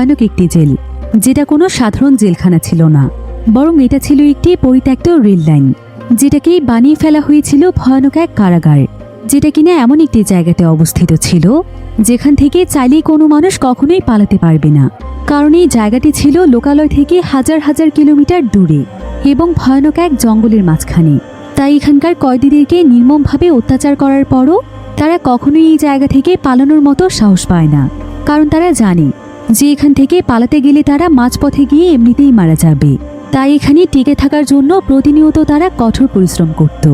ভয়ানক একটি জেল, যেটা কোনো সাধারণ জেলখানা ছিল না, বরং এটা ছিল একটি পরিত্যক্ত রেল লাইন, যেটাকেই বানিয়ে ফেলা হয়েছিল ভয়ানক এক কারাগার, যেটা কিনা এমন একটি জায়গাতে অবস্থিত ছিল যেখান থেকে চাইলেই কোনো মানুষ কখনোই পালাতে পারবে না। কারণ এই জায়গাটি ছিল লোকালয় থেকে হাজার হাজার কিলোমিটার দূরে এবং ভয়ানক এক জঙ্গলের মাঝখানে। তাই এখানকার কয়েদিদেরকে নির্মমভাবে অত্যাচার করার পরও তারা কখনোই এই জায়গা থেকে পালানোর মতো সাহস পায় না, কারণ তারা জানে যে এখান থেকে পালাতে গেলে তারা মাঝপথে গিয়ে এমনিতেই মারা যাবে। তাই এখানে টিকে থাকার জন্য প্রতিনিয়ত তারা কঠোর পরিশ্রম করত।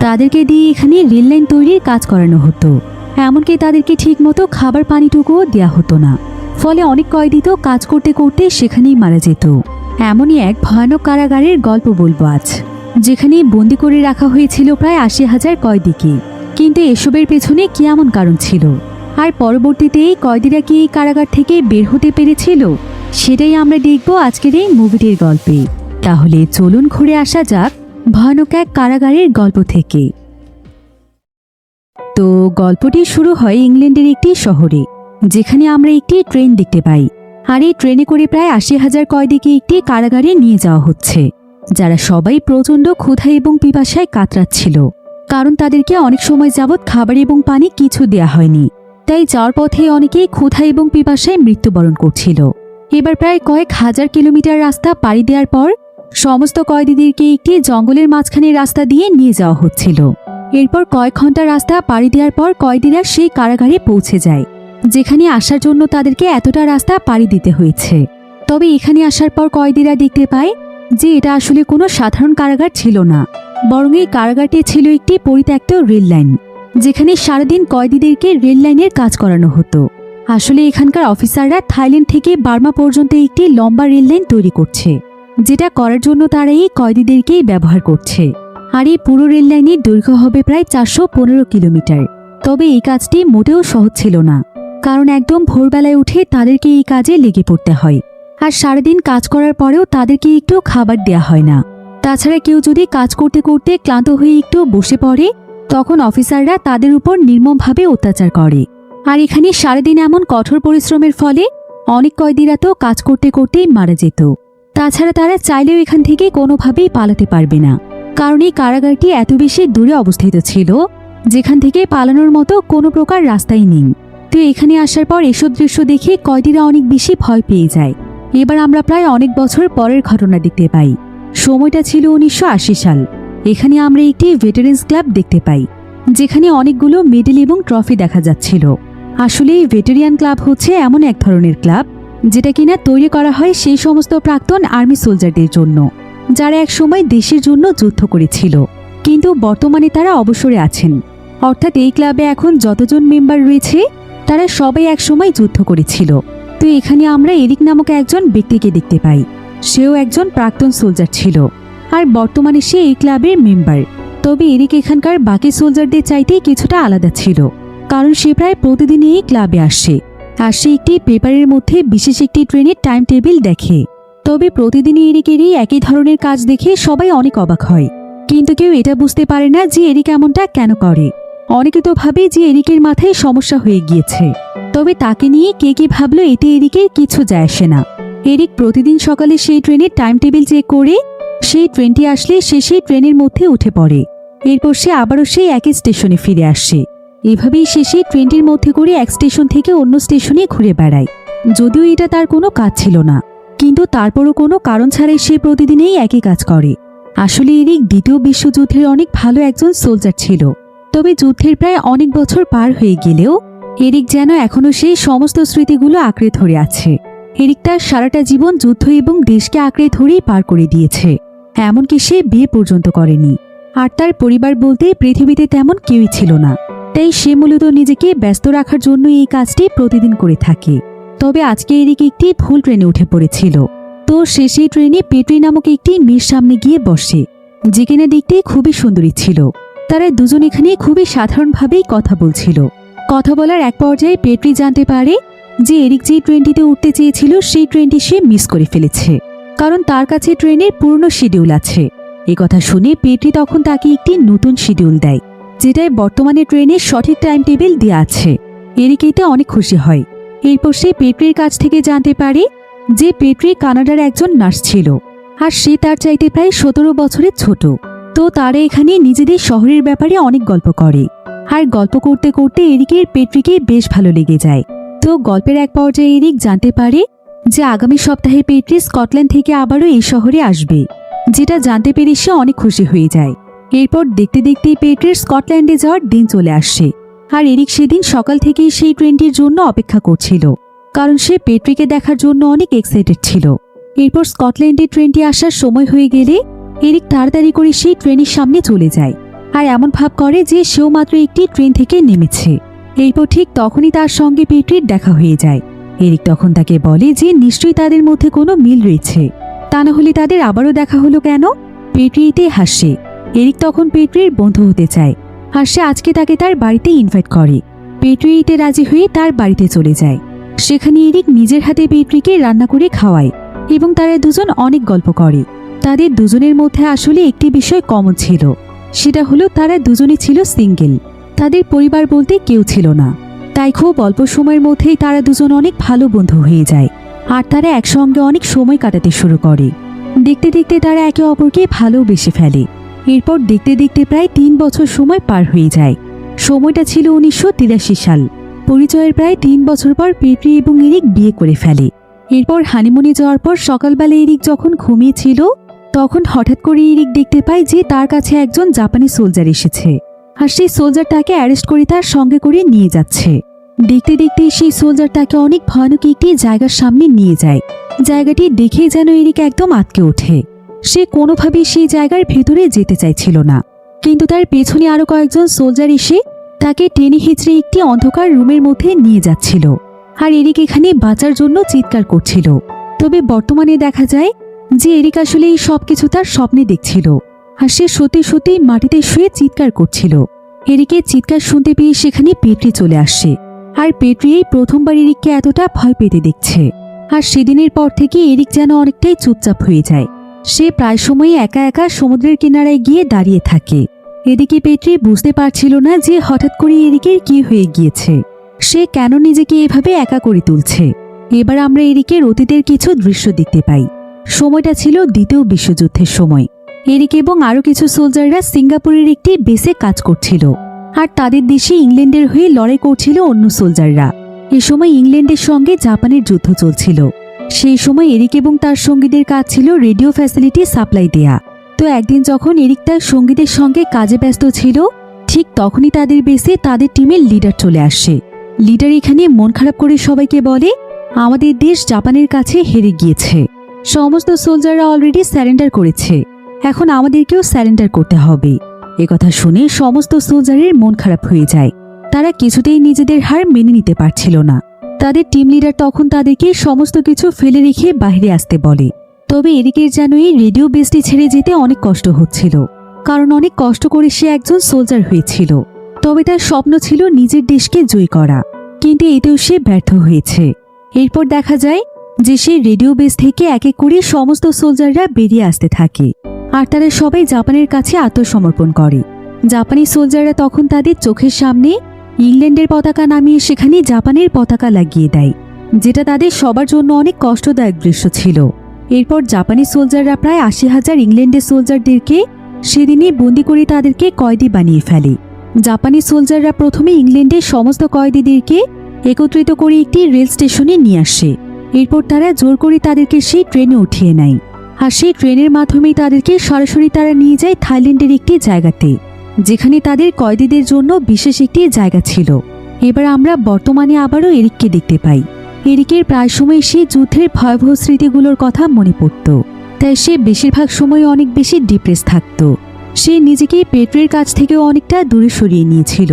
তাদেরকে দিয়ে এখানে রেল লাইন তৈরির কাজ করানো হতো, এমনকি তাদেরকে ঠিকমতো খাবার পানিটুকুও দেওয়া হতো না। ফলে অনেক কয়েদি তো কাজ করতে করতে সেখানেই মারা যেত। এমনই এক ভয়ানক কারাগারের গল্প বলবো আজ, যেখানে বন্দি করে রাখা হয়েছিল প্রায় ৮০,০০০ কয়েদিকে। কিন্তু এসবের পেছনে কি এমন কারণ ছিল, আর পরবর্তীতে এই কয়েদিরা কি এই কারাগার থেকে বের হতে পেরেছিল, সেটাই আমরা দেখব আজকের এই মুভিটির গল্পে। তাহলে চলুন ঘুরে আসা যাক ভয়ানক এক কারাগারের গল্প থেকে। তো গল্পটি শুরু হয় ইংল্যান্ডের একটি শহরে, যেখানে আমরা একটি ট্রেন দেখতে পাই। আর এই ট্রেনে করে প্রায় ৮০,০০০ কয়েদিকে একটি কারাগারে নিয়ে যাওয়া হচ্ছে, যারা সবাই প্রচণ্ড ক্ষুধা এবং পিপাসায় কাতরাচ্ছিল, কারণ তাদেরকে অনেক সময় যাবৎ খাবার এবং পানি কিছু দেয়া হয়নি। তাই যাওয়ার পথে অনেকেই ক্ষুধা এবং পিপাসায় মৃত্যুবরণ করছিল। এবার প্রায় কয়েক হাজার কিলোমিটার রাস্তা পাড়ি দেওয়ার পর সমস্ত কয়েদিদেরকে একটি জঙ্গলের মাঝখানে রাস্তা দিয়ে নিয়ে যাওয়া হচ্ছিল। এরপর কয়েক ঘন্টা রাস্তা পাড়ি দেওয়ার পর কয়েদিরা সেই কারাগারে পৌঁছে যায়, যেখানে আসার জন্য তাদেরকে এতটা রাস্তা পাড়ি দিতে হয়েছে। তবে এখানে আসার পর কয়েদিরা দেখতে পায় যে এটা আসলে কোনো সাধারণ কারাগার ছিল না, বরং এই কারাগারটি ছিল একটি পরিত্যক্ত রেল লাইন, যেখানে সারাদিন কয়েদিদেরকে রেল লাইনের কাজ করানো হতো। আসলে এখানকার অফিসাররা থাইল্যান্ড থেকে বার্মা পর্যন্ত একটি লম্বা রেল লাইন তৈরি করছে, যেটা করার জন্য তারা এই কয়েদিদেরকেই ব্যবহার করছে। আর এই পুরো রেল লাইনের দৈর্ঘ্য হবে প্রায় ৪১৫ কিলোমিটার। তবে এই কাজটি মোটেও সহজ ছিল না, কারণ একদম ভোরবেলায় উঠে তাদেরকে এই কাজে লেগে পড়তে হয়, আর সারাদিন কাজ করার পরেও তাদেরকে একটু খাবার দেয়া হয় না। তাছাড়া কেউ যদি কাজ করতে করতে ক্লান্ত হয়ে একটু বসে পড়ে, তখন অফিসাররা তাদের উপর নির্মমভাবে অত্যাচার করে। আর এখানে সারাদিন এমন কঠোর পরিশ্রমের ফলে অনেক কয়েদিরা তো কাজ করতে করতেই মারা যেত। তাছাড়া তারা চাইলেও এখান থেকে কোনোভাবেই পালাতে পারবে না, কারণ এই কারাগারটি এত বেশি দূরে অবস্থিত ছিল যেখান থেকে পালানোর মতো কোনো প্রকার রাস্তাই নেই। তো এখানে আসার পর এসব দৃশ্য দেখে কয়েদিরা অনেক বেশি ভয় পেয়ে যায়। এবার আমরা প্রায় অনেক বছর পরের ঘটনা দেখতে পাই। সময়টা ছিল ১৯৮০ সাল। এখানে আমরা একটি ভেটারেন্স ক্লাব দেখতে পাই, যেখানে অনেকগুলো মেডেল এবং ট্রফি দেখা যাচ্ছিল। আসলে এই ভেটেরিয়ান ক্লাব হচ্ছে এমন এক ধরনের ক্লাব যেটা কিনা তৈরি করা হয় সেই সমস্ত প্রাক্তন আর্মি সোলজারদের জন্য, যারা এক সময় দেশের জন্য যুদ্ধ করেছিল, কিন্তু বর্তমানে তারা অবসরে আছেন। অর্থাৎ এই ক্লাবে এখন যতজন মেম্বার রয়েছে তারা সবাই একসময় যুদ্ধ করেছিল। তো এখানে আমরা এরিক নামক একজন ব্যক্তিকে দেখতে পাই। সেও একজন প্রাক্তন সোলজার ছিল, আর বর্তমানে সে এই ক্লাবের মেম্বার। তবে এরিক এখানকার বাকি সোলজারদের চাইতেই কিছুটা আলাদা ছিল, কারণ সে প্রায় প্রতিদিনই এই ক্লাবে আসে, আর সে একটি পেপারের মধ্যে বিশেষ একটি ট্রেনের টাইম টেবিল দেখে। তবে প্রতিদিনই এরিকেরই একই ধরনের কাজ দেখে সবাই অনেক অবাক হয়, কিন্তু কেউ এটা বুঝতে পারে না যে এরিক এমনটা কেন করে। অনেকে তো ভাবে যে এরিকের মাথায় সমস্যা হয়ে গিয়েছে, তবে তাকে নিয়ে কে কি ভাবলো এতে এরিকের কিছু যায় আসে না। এরিক প্রতিদিন সকালে সেই ট্রেনের টাইম টেবিল চেক করে সেই ট্রেনটি আসলে সে সেই ট্রেনের মধ্যে উঠে পড়ে। এরপর সে আবারও সেই একই স্টেশনে ফিরে আসে। এভাবেই সে সেই ট্রেনটির মধ্যে করে এক স্টেশন থেকে অন্য স্টেশনে ঘুরে বেড়ায়। যদিও এটা তার কোনো কাজ ছিল না, কিন্তু তারপরও কোনো কারণ ছাড়াই সে প্রতিদিনই একই কাজ করে। আসলে এরিক দ্বিতীয় বিশ্বযুদ্ধের অনেক ভালো একজন সোলজার ছিল। তবে যুদ্ধের প্রায় অনেক বছর পার হয়ে গেলেও এরিক যেন এখনও সেই সমস্ত স্মৃতিগুলো আঁকড়ে ধরে আছে। এরিক তার সারাটা জীবন যুদ্ধ এবং দেশকে আঁকড়ে ধরেই পার করে দিয়েছে, এমনকি সে বিয়ে পর্যন্ত করেনি। আর তার পরিবার বলতে পৃথিবীতে তেমন কেউই ছিল না, তাই সে মূলত নিজেকে ব্যস্ত রাখার জন্য এই কাজটি প্রতিদিন করে থাকে। তবে আজকে এরিক একটি ভুল ট্রেনে উঠে পড়েছিল। তো সে সেই ট্রেনে পেট্রি নামক একটি মেয়ের সামনে গিয়ে বসে, যে কিনা দেখতে খুবই সুন্দরী ছিল। তারা দুজন এখানে খুবই সাধারণভাবেই কথা বলছিল। কথা বলার এক পর্যায়ে পেট্রি জানতে পারে যে এরিক যে ট্রেনটিতে উঠতে চেয়েছিল সেই ট্রেনটি সে মিস করে ফেলেছে, কারণ তার কাছে ট্রেনের পুরনো শিডিউল আছে। একথা শুনে পেট্রি তখন তাকে একটি নতুন শিডিউল দেয়, যেটায় বর্তমানে ট্রেনের সঠিক টাইম টেবিল দেওয়া আছে। এরিক এতে অনেক খুশি হয় এরপর সে পেট্রির কাছ থেকে জানতে পারে যে পেট্রি কানাডার একজন নার্স ছিল, আর সে তার চাইতে প্রায় 17 বছরের ছোট। তো তারা এখানে নিজেদের শহরের ব্যাপারে অনেক গল্প করে, আর গল্প করতে করতে এরিকের পেট্রিকে বেশ ভালো লেগে যায়। তো গল্পের এক পর্যায়ে এরিক জানতে পারে যে আগামী সপ্তাহে পেট্রি স্কটল্যান্ড থেকে আবারও এই শহরে আসবে, যেটা জানতে পেরে সে অনেক খুশি হয়ে যায়। এরপর দেখতে দেখতে পেট্রির স্কটল্যান্ডে যাওয়ার দিন চলে আসে, আর এরিক সেদিন সকাল থেকেই সেই ট্রেনটির জন্য অপেক্ষা করছিল, কারণ সে পেট্রিকে দেখার জন্য অনেক এক্সাইটেড ছিল। এরপর স্কটল্যান্ডে ট্রেনটি আসার সময় হয়ে গেলে এরিক তাড়াতাড়ি করে সেই ট্রেনের সামনে চলে যায়, আর এমন ভাব করে যে সেও মাত্র একটি ট্রেন থেকে নেমেছে। এরপর ঠিক তখনই তার সঙ্গে পেট্রির দেখা হয়ে যায়। এরিক তখন তাকে বলে যে নিশ্চয়ই তাদের মধ্যে কোনো মিল রয়েছে, তা না হলে তাদের আবারও দেখা হলো কেন। পেট্রি এতে হাসে। এরিক তখন পেট্রির বন্ধু হতে চায়, আর সে আজকে তাকে তার বাড়িতে ইনভাইট করে। পেট্রি এতে রাজি হয়ে তার বাড়িতে চলে যায়। সেখানে এরিক নিজের হাতে পেট্রিকে রান্না করে খাওয়ায় এবং তারা দুজন অনেক গল্প করে। তাদের দুজনের মধ্যে আসলে একটি বিষয় কমন ছিল, সেটা হলো তারা দুজনই ছিল সিঙ্গেল। তাদের পরিবার বলতে কেউ ছিল না, তাই খুব অল্প সময়ের মধ্যেই তারা দুজন অনেক ভালো বন্ধু হয়ে যায়, আর তারা একসঙ্গে অনেক সময় কাটাতে শুরু করে। দেখতে দেখতে তারা একে অপরকে ভালোবেসে ফেলে। এরপর দেখতে দেখতে প্রায় 3 বছর সময় পার হয়ে যায়। সময়টা ছিল 1983 সাল। পরিচয়ের প্রায় 3 বছর পর পেট্রি এবং এরিক বিয়ে করে ফেলে। এরপর হানিমুনে যাওয়ার পর সকালবেলা এরিক যখন ঘুমিয়েছিল, তখন হঠাৎ করে এরিক দেখতে পায় যে তার কাছে একজন জাপানি সোলজার এসেছে, আর সেই সোলজার তাকে অ্যারেস্ট করে তার সঙ্গে করে নিয়ে যাচ্ছে। দেখতে দেখতে সেই সোলজার তাকে অনেক ভয়ানক একটি জায়গার সামনে নিয়ে যায়। জায়গাটি দেখে যেন এরিক একদম আটকে ওঠে। সে কোনোভাবেই সেই জায়গার ভেতরে যেতে চাইছিল না, কিন্তু তার পেছনে আরো কয়েকজন সোলজার এসে তাকে টেনে হিঁচড়ে একটি অন্ধকার রুমের মধ্যে নিয়ে যাচ্ছিল, আর এরিক এখানে বাঁচার জন্য চিৎকার করছিল। তবে বর্তমানে দেখা যায় যে এরিক আসলে এই সবকিছু তার স্বপ্নে দেখছিল, আর সে সত্যি সত্যি মাটিতে শুয়ে চিৎকার করছিল। এরিকের চিৎকার শুনতে পেয়ে সেখানে পেট্রি চলে আসে, আর পেট্রি এই প্রথমবার এরিককে এতটা ভয় পেতে দেখছে। আর সেদিনের পর থেকে এরিক যেন অনেকটাই চুপচাপ হয়ে যায়। সে প্রায় সময় একা একা সমুদ্রের কিনারায় গিয়ে দাঁড়িয়ে থাকে। এদিকে পেট্রি বুঝতে পারছিল না যে হঠাৎ করে এরিকের কি হয়ে গিয়েছে, সে কেন নিজেকে এভাবে একা করে তুলছে। এবার আমরা এরিকের অতীতের কিছু দৃশ্য দেখতে পাই। সময়টা ছিল দ্বিতীয় বিশ্বযুদ্ধের সময়। এরিক এবং আরও কিছু সোলজাররা সিঙ্গাপুরের একটি বেসে কাজ করছিল, আর তাদের দেশে ইংল্যান্ডের হয়ে লড়াই করছিল অন্য সোলজাররা। এ সময় ইংল্যান্ডের সঙ্গে জাপানের যুদ্ধ চলছিল। সেই সময় এরিক এবং তার সঙ্গীদের কাজ ছিল রেডিও ফ্যাসিলিটি সাপ্লাই দেয়া। তো একদিন যখন এরিক তার সঙ্গীদের সঙ্গে কাজে ব্যস্ত ছিল, ঠিক তখনই তাদের বেসে তাদের টিমের লিডার চলে আসে। লিডার এখানে মন খারাপ করে সবাইকে বলে, আমাদের দেশ জাপানের কাছে হেরে গিয়েছে, সমস্ত সোলজাররা অলরেডি স্যারেন্ডার করেছে, এখন আমাদেরকেও স্যারেন্ডার করতে হবে। একথা শুনে সমস্ত সোলজারের মন খারাপ হয়ে যায়। তারা কিছুতেই নিজেদের হার মেনে নিতে পারছিল না। তাদের টিম লিডার তখন তাদেরকে সমস্ত কিছু ফেলে রেখে বাইরে আসতে বলে। তবে এরিকের যেন এই রেডিও বেসটি ছেড়ে যেতে অনেক কষ্ট হচ্ছিল, কারণ অনেক কষ্ট করে সে একজন সোলজার হয়েছিল। তবে তার স্বপ্ন ছিল নিজের দেশকে জয় করা, কিন্তু এতেও সে ব্যর্থ হয়েছে। এরপর দেখা যায় যে সে রেডিও বেস থেকে এক এক করে সমস্ত সোলজাররা বেরিয়ে আসতে থাকে, আর তারা সবাই জাপানের কাছে আত্মসমর্পণ করে। জাপানি সোলজাররা তখন তাদের চোখের সামনে ইংল্যান্ডের পতাকা নামিয়ে সেখানে জাপানের পতাকা লাগিয়ে দেয়, যেটা তাদের সবার জন্য অনেক কষ্টদায়ক দৃশ্য ছিল। এরপর জাপানি সোলজাররা প্রায় 80,000 ইংল্যান্ডের সোলজারদেরকে সেদিনই বন্দি করে তাদেরকে কয়েদি বানিয়ে ফেলে। জাপানি সোলজাররা প্রথমে ইংল্যান্ডের সমস্ত কয়েদিদেরকে একত্রিত করে একটি রেল স্টেশনে নিয়ে আসে। এরপর তারা জোর করে তাদেরকে সেই ট্রেনে উঠিয়ে নেয়, আর সেই ট্রেনের মাধ্যমেই তাদেরকে সরাসরি তারা নিয়ে যায় থাইল্যান্ডের একটি জায়গাতে, যেখানে তাদের কয়েদিদের জন্য বিশেষ একটি জায়গা ছিল। এবার আমরা বর্তমানে আবারও এরিককে দেখতে পাই। এরিকের প্রায় সময় সেই যুদ্ধের ভয়াবহ স্মৃতিগুলোর কথা মনে পড়ত, তাই সে বেশিরভাগ সময় অনেক বেশি ডিপ্রেস থাকত। সে নিজেকে পেট্রির কাছ থেকেও অনেকটা দূরে সরিয়ে নিয়েছিল,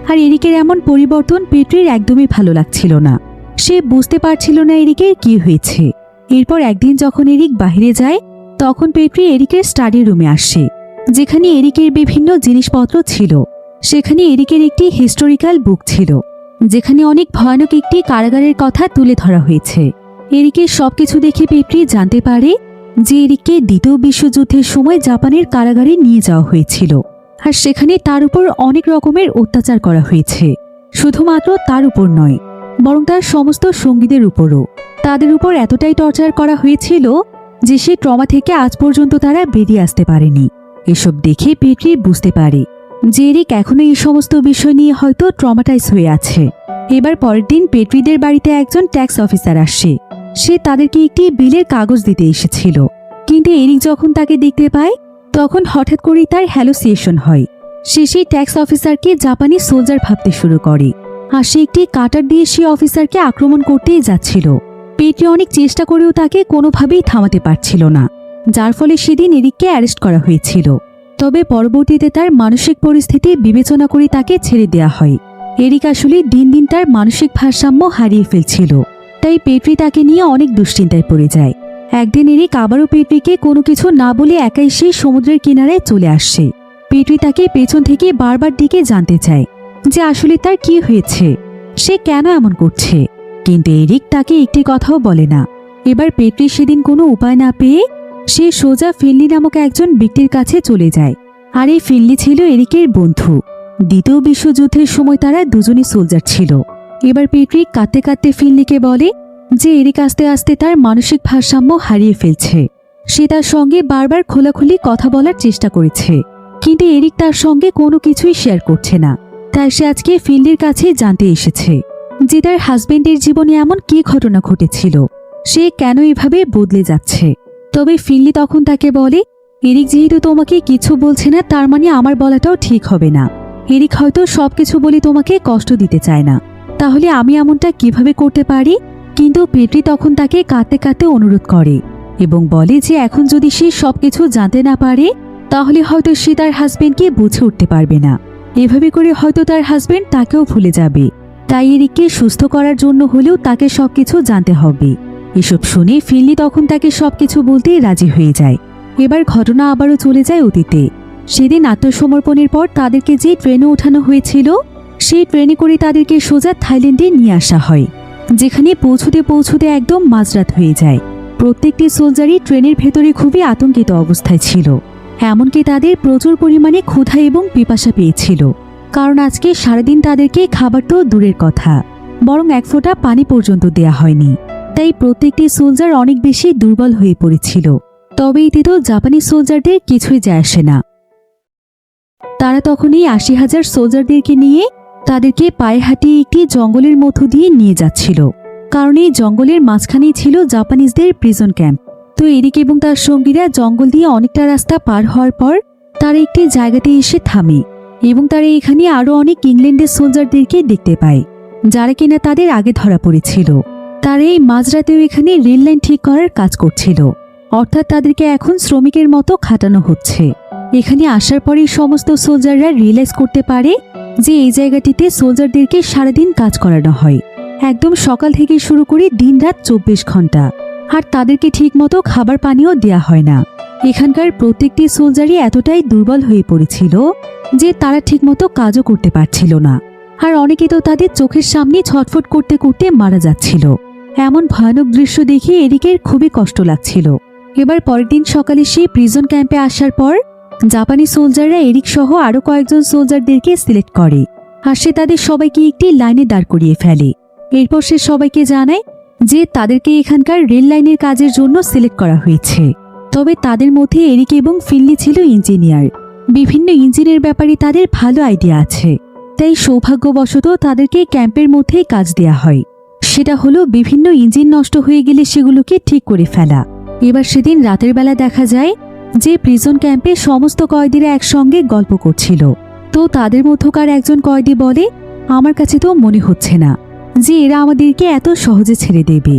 আর এরিকের এমন পরিবর্তন পেট্রির একদমই ভালো লাগছিল না। সে বুঝতে পারছিল না এরিকের কি হয়েছে। এরপর একদিন যখন এরিক বাইরে যায়, তখন পেট্রি এরিকের স্টাডি রুমে আসে, যেখানে এরিকের বিভিন্ন জিনিসপত্র ছিল। সেখানে এরিকের একটি হিস্টোরিক্যাল বুক ছিল, যেখানে অনেক ভয়ানক একটি কারাগারের কথা তুলে ধরা হয়েছে। এরিকের সবকিছু দেখে পেট্রি জানতে পারে যে এরিককে দ্বিতীয় বিশ্বযুদ্ধের সময় জাপানের কারাগারে নিয়ে যাওয়া হয়েছিল, আর সেখানে তার উপর অনেক রকমের অত্যাচার করা হয়েছে। শুধুমাত্র তার উপর নয়, বরং তার সমস্ত সঙ্গীদের উপরও। তাদের উপর এতটাই টর্চার করা হয়েছিল যে সে ট্রমা থেকে আজ পর্যন্ত তারা বেরিয়ে আসতে পারেনি। এসব দেখে পেট্রি বুঝতে পারে যে এরিক এখনো এই সমস্ত বিষয় নিয়ে হয়তো ট্রমাটাইজ হয়ে আছে। এবার পরের দিন পেট্রিদের বাড়িতে একজন ট্যাক্স অফিসার আসে। সে তাদেরকে একটি বিলের কাগজ দিতে এসেছিল, কিন্তু এরিক যখন তাকে দেখতে পায় তখন হঠাৎ করেই তার হ্যালোসিয়েশন হয়। সে সেই ট্যাক্স অফিসারকে জাপানি সোলজার ভাবতে শুরু করে, আর সে একটি কাটার দিয়ে সেই অফিসারকে আক্রমণ করতেই যাচ্ছিল। পেট্রি অনেক চেষ্টা করেও তাকে কোনোভাবেই থামাতে পারছিল না, যার ফলে সেদিন এরিককে অ্যারেস্ট করা হয়েছিল। তবে পরবর্তীতে তার মানসিক পরিস্থিতি বিবেচনা করে তাকে ছেড়ে দেয়া হয়। এরিক আসলে দিন দিন তার মানসিক ভারসাম্য হারিয়ে ফেলছিল, তাই পেট্রি তাকে নিয়ে অনেক দুশ্চিন্তায় পড়ে যায়। একদিন এরিক আবারও পেট্রিকে কোনো কিছু না বলে একাই সেই সমুদ্রের কিনারায় চলে আসে। পেট্রি তাকে পেছন থেকে বারবার ডেকে জানতে চায় যে আসলে তার কি হয়েছে, সে কেন এমন করছে, কিন্তু এরিক তাকে একটি কথাও বলে না। এবার পেট্রি সেদিন কোনো উপায় না পেয়ে সে সোজা ফিনলি নামক একজন ব্যক্তির কাছে চলে যায়। আর এই ফিনলি ছিল এরিকের বন্ধু। দ্বিতীয় বিশ্বযুদ্ধের সময় তারা দুজনই সোলজার ছিল। এবার পেট্রি কাঁদতে কাঁদতে ফিনলিকে বলে যে এরিক আস্তে আস্তে তার মানসিক ভারসাম্য হারিয়ে ফেলছে। সে তার সঙ্গে বারবার খোলাখুলি কথা বলার চেষ্টা করেছে, কিন্তু এরিক তার সঙ্গে কোনো কিছুই শেয়ার করছে না। তাই সে আজকে ফিনলির কাছে জানতে এসেছে যে তার হাজবেন্ডের জীবনে এমন কি ঘটনা ঘটেছিল, সে কেন এভাবে বদলে যাচ্ছে। তবে ফিনলি তখন তাকে বলে, এরিক যেহেতু তোমাকে কিছু বলছে না, তার মানে আমার বলাটাও ঠিক হবে না। এরিক হয়তো সবকিছু বলে তোমাকে কষ্ট দিতে চায় না, তাহলে আমি এমনটা কিভাবে করতে পারি? কিন্তু পেট্রি তখন তাকে কাঁদতে কাঁদতে অনুরোধ করে এবং বলে যে এখন যদি সে সবকিছু জানতে না পারে তাহলে হয়তো সে তার হাজবেন্ডকে বুঝে উঠতে পারবে না। এভাবে করে হয়তো তার হাজবেন্ড তাকেও ভুলে যাবে। তাই এরিককে সুস্থ করার জন্য হলেও তাকে সবকিছু জানতে হবে। এসব শুনে ফিনলি তখন তাকে সবকিছু বলতে রাজি হয়ে যায়। এবার ঘটনা আবারও চলে যায় অতীতে। সেদিন আত্মসমর্পণের পর তাদেরকে যে ট্রেনে ওঠানো হয়েছিল সেই ট্রেনে করে তাদেরকে সোজা থাইল্যান্ডে নিয়ে আসা হয়, যেখানে পৌঁছতে পৌঁছতে একদম মাঝরাত হয়ে যায়। প্রত্যেকটি সোলজারই ট্রেনের ভেতরে খুবই আতঙ্কিত অবস্থায় ছিল। এমনকি তাদের প্রচুর পরিমাণে ক্ষুধা এবং পিপাসা পেয়েছিল, কারণ আজকে সারাদিন তাদেরকে খাবার তো দূরের কথা, বরং এক ফোঁটা পানি পর্যন্ত দেয়া হয়নি। তাই প্রত্যেকটি সোলজার অনেক বেশি দুর্বল হয়ে পড়েছিল। তবে এতে তো জাপানি সোলজারদের কিছুই যায় আসে না। তারা তখন এই ৮০,০০০ সোলজারদেরকে নিয়ে তাদেরকে পায়ে হাঁটিয়ে একটি জঙ্গলের মধ্য দিয়ে নিয়ে যাচ্ছিল, কারণ এই জঙ্গলের মাঝখানেই ছিল জাপানিজদের প্রিজন ক্যাম্প। তো এরিক এবং তার সঙ্গীরা জঙ্গল দিয়ে অনেকটা রাস্তা পার হওয়ার পর তারা একটি জায়গাতে এসে থামে এবং তারা এখানে আরও অনেক ইংল্যান্ডের সোলজারদেরকে দেখতে পায়, যারা কিনা তাদের আগে ধরা পড়েছিল। তারা এই মাঝরাতেও এখানে রেল লাইন ঠিক করার কাজ করছিল, অর্থাৎ তাদেরকে এখন শ্রমিকের মতো খাটানো হচ্ছে। এখানে আসার পরে সমস্ত সোলজাররা রিয়েলাইজ করতে পারে যে এই জায়গাটিতে সোলজারদেরকে সারাদিন কাজ করানো হয়, একদম সকাল থেকে শুরু করে দিনরাত ২৪ ঘন্টা, আর তাদেরকে ঠিকমতো খাবার পানিও দেয়া হয় না। এখানকার প্রত্যেকটি সোলজারই এতটাই দুর্বল হয়ে পড়েছিল যে তারা ঠিকমতো কাজও করতে পারছিল না, আর অনেকে তো তাদের চোখের সামনে ছটফট করতে করতে মারা যাচ্ছিল। এমন ভয়ানক দৃশ্য দেখে এরিকের খুবই কষ্ট লাগছিল। এবার পরের দিন সকালে সে প্রিজন ক্যাম্পে আসার পর জাপানি সোলজাররা এরিক সহ আরো কয়েকজন সোলজারদেরকে সিলেক্ট করে, আর সে তাদের সবাইকে একটি লাইনে দাঁড় করিয়ে ফেলে। এরপর সে সবাইকে জানায় যে তাদেরকে এখানকার রেল লাইনের কাজের জন্য সিলেক্ট করা হয়েছে। তবে তাদের মধ্যে এরিক এবং ফিনলি ছিল ইঞ্জিনিয়ার, বিভিন্ন ইঞ্জিনের ব্যাপারে তাদের ভালো আইডিয়া আছে। তাই সৌভাগ্যবশত তাদেরকে ক্যাম্পের মধ্যেই কাজ দেয়া হয়। সেটা হলো বিভিন্ন ইঞ্জিন নষ্ট হয়ে গেলে সেগুলোকে ঠিক করে ফেলা। এবার সেদিন রাতের বেলা দেখা যায় যে প্রিজন ক্যাম্পে সমস্ত কয়েদিরা একসঙ্গে গল্প করছিল। তো তাদের মধ্যকার একজন কয়েদি বলে, আমার কাছে তো মনে হচ্ছে না যে এরা আমাদেরকে এত সহজে ছেড়ে দেবে,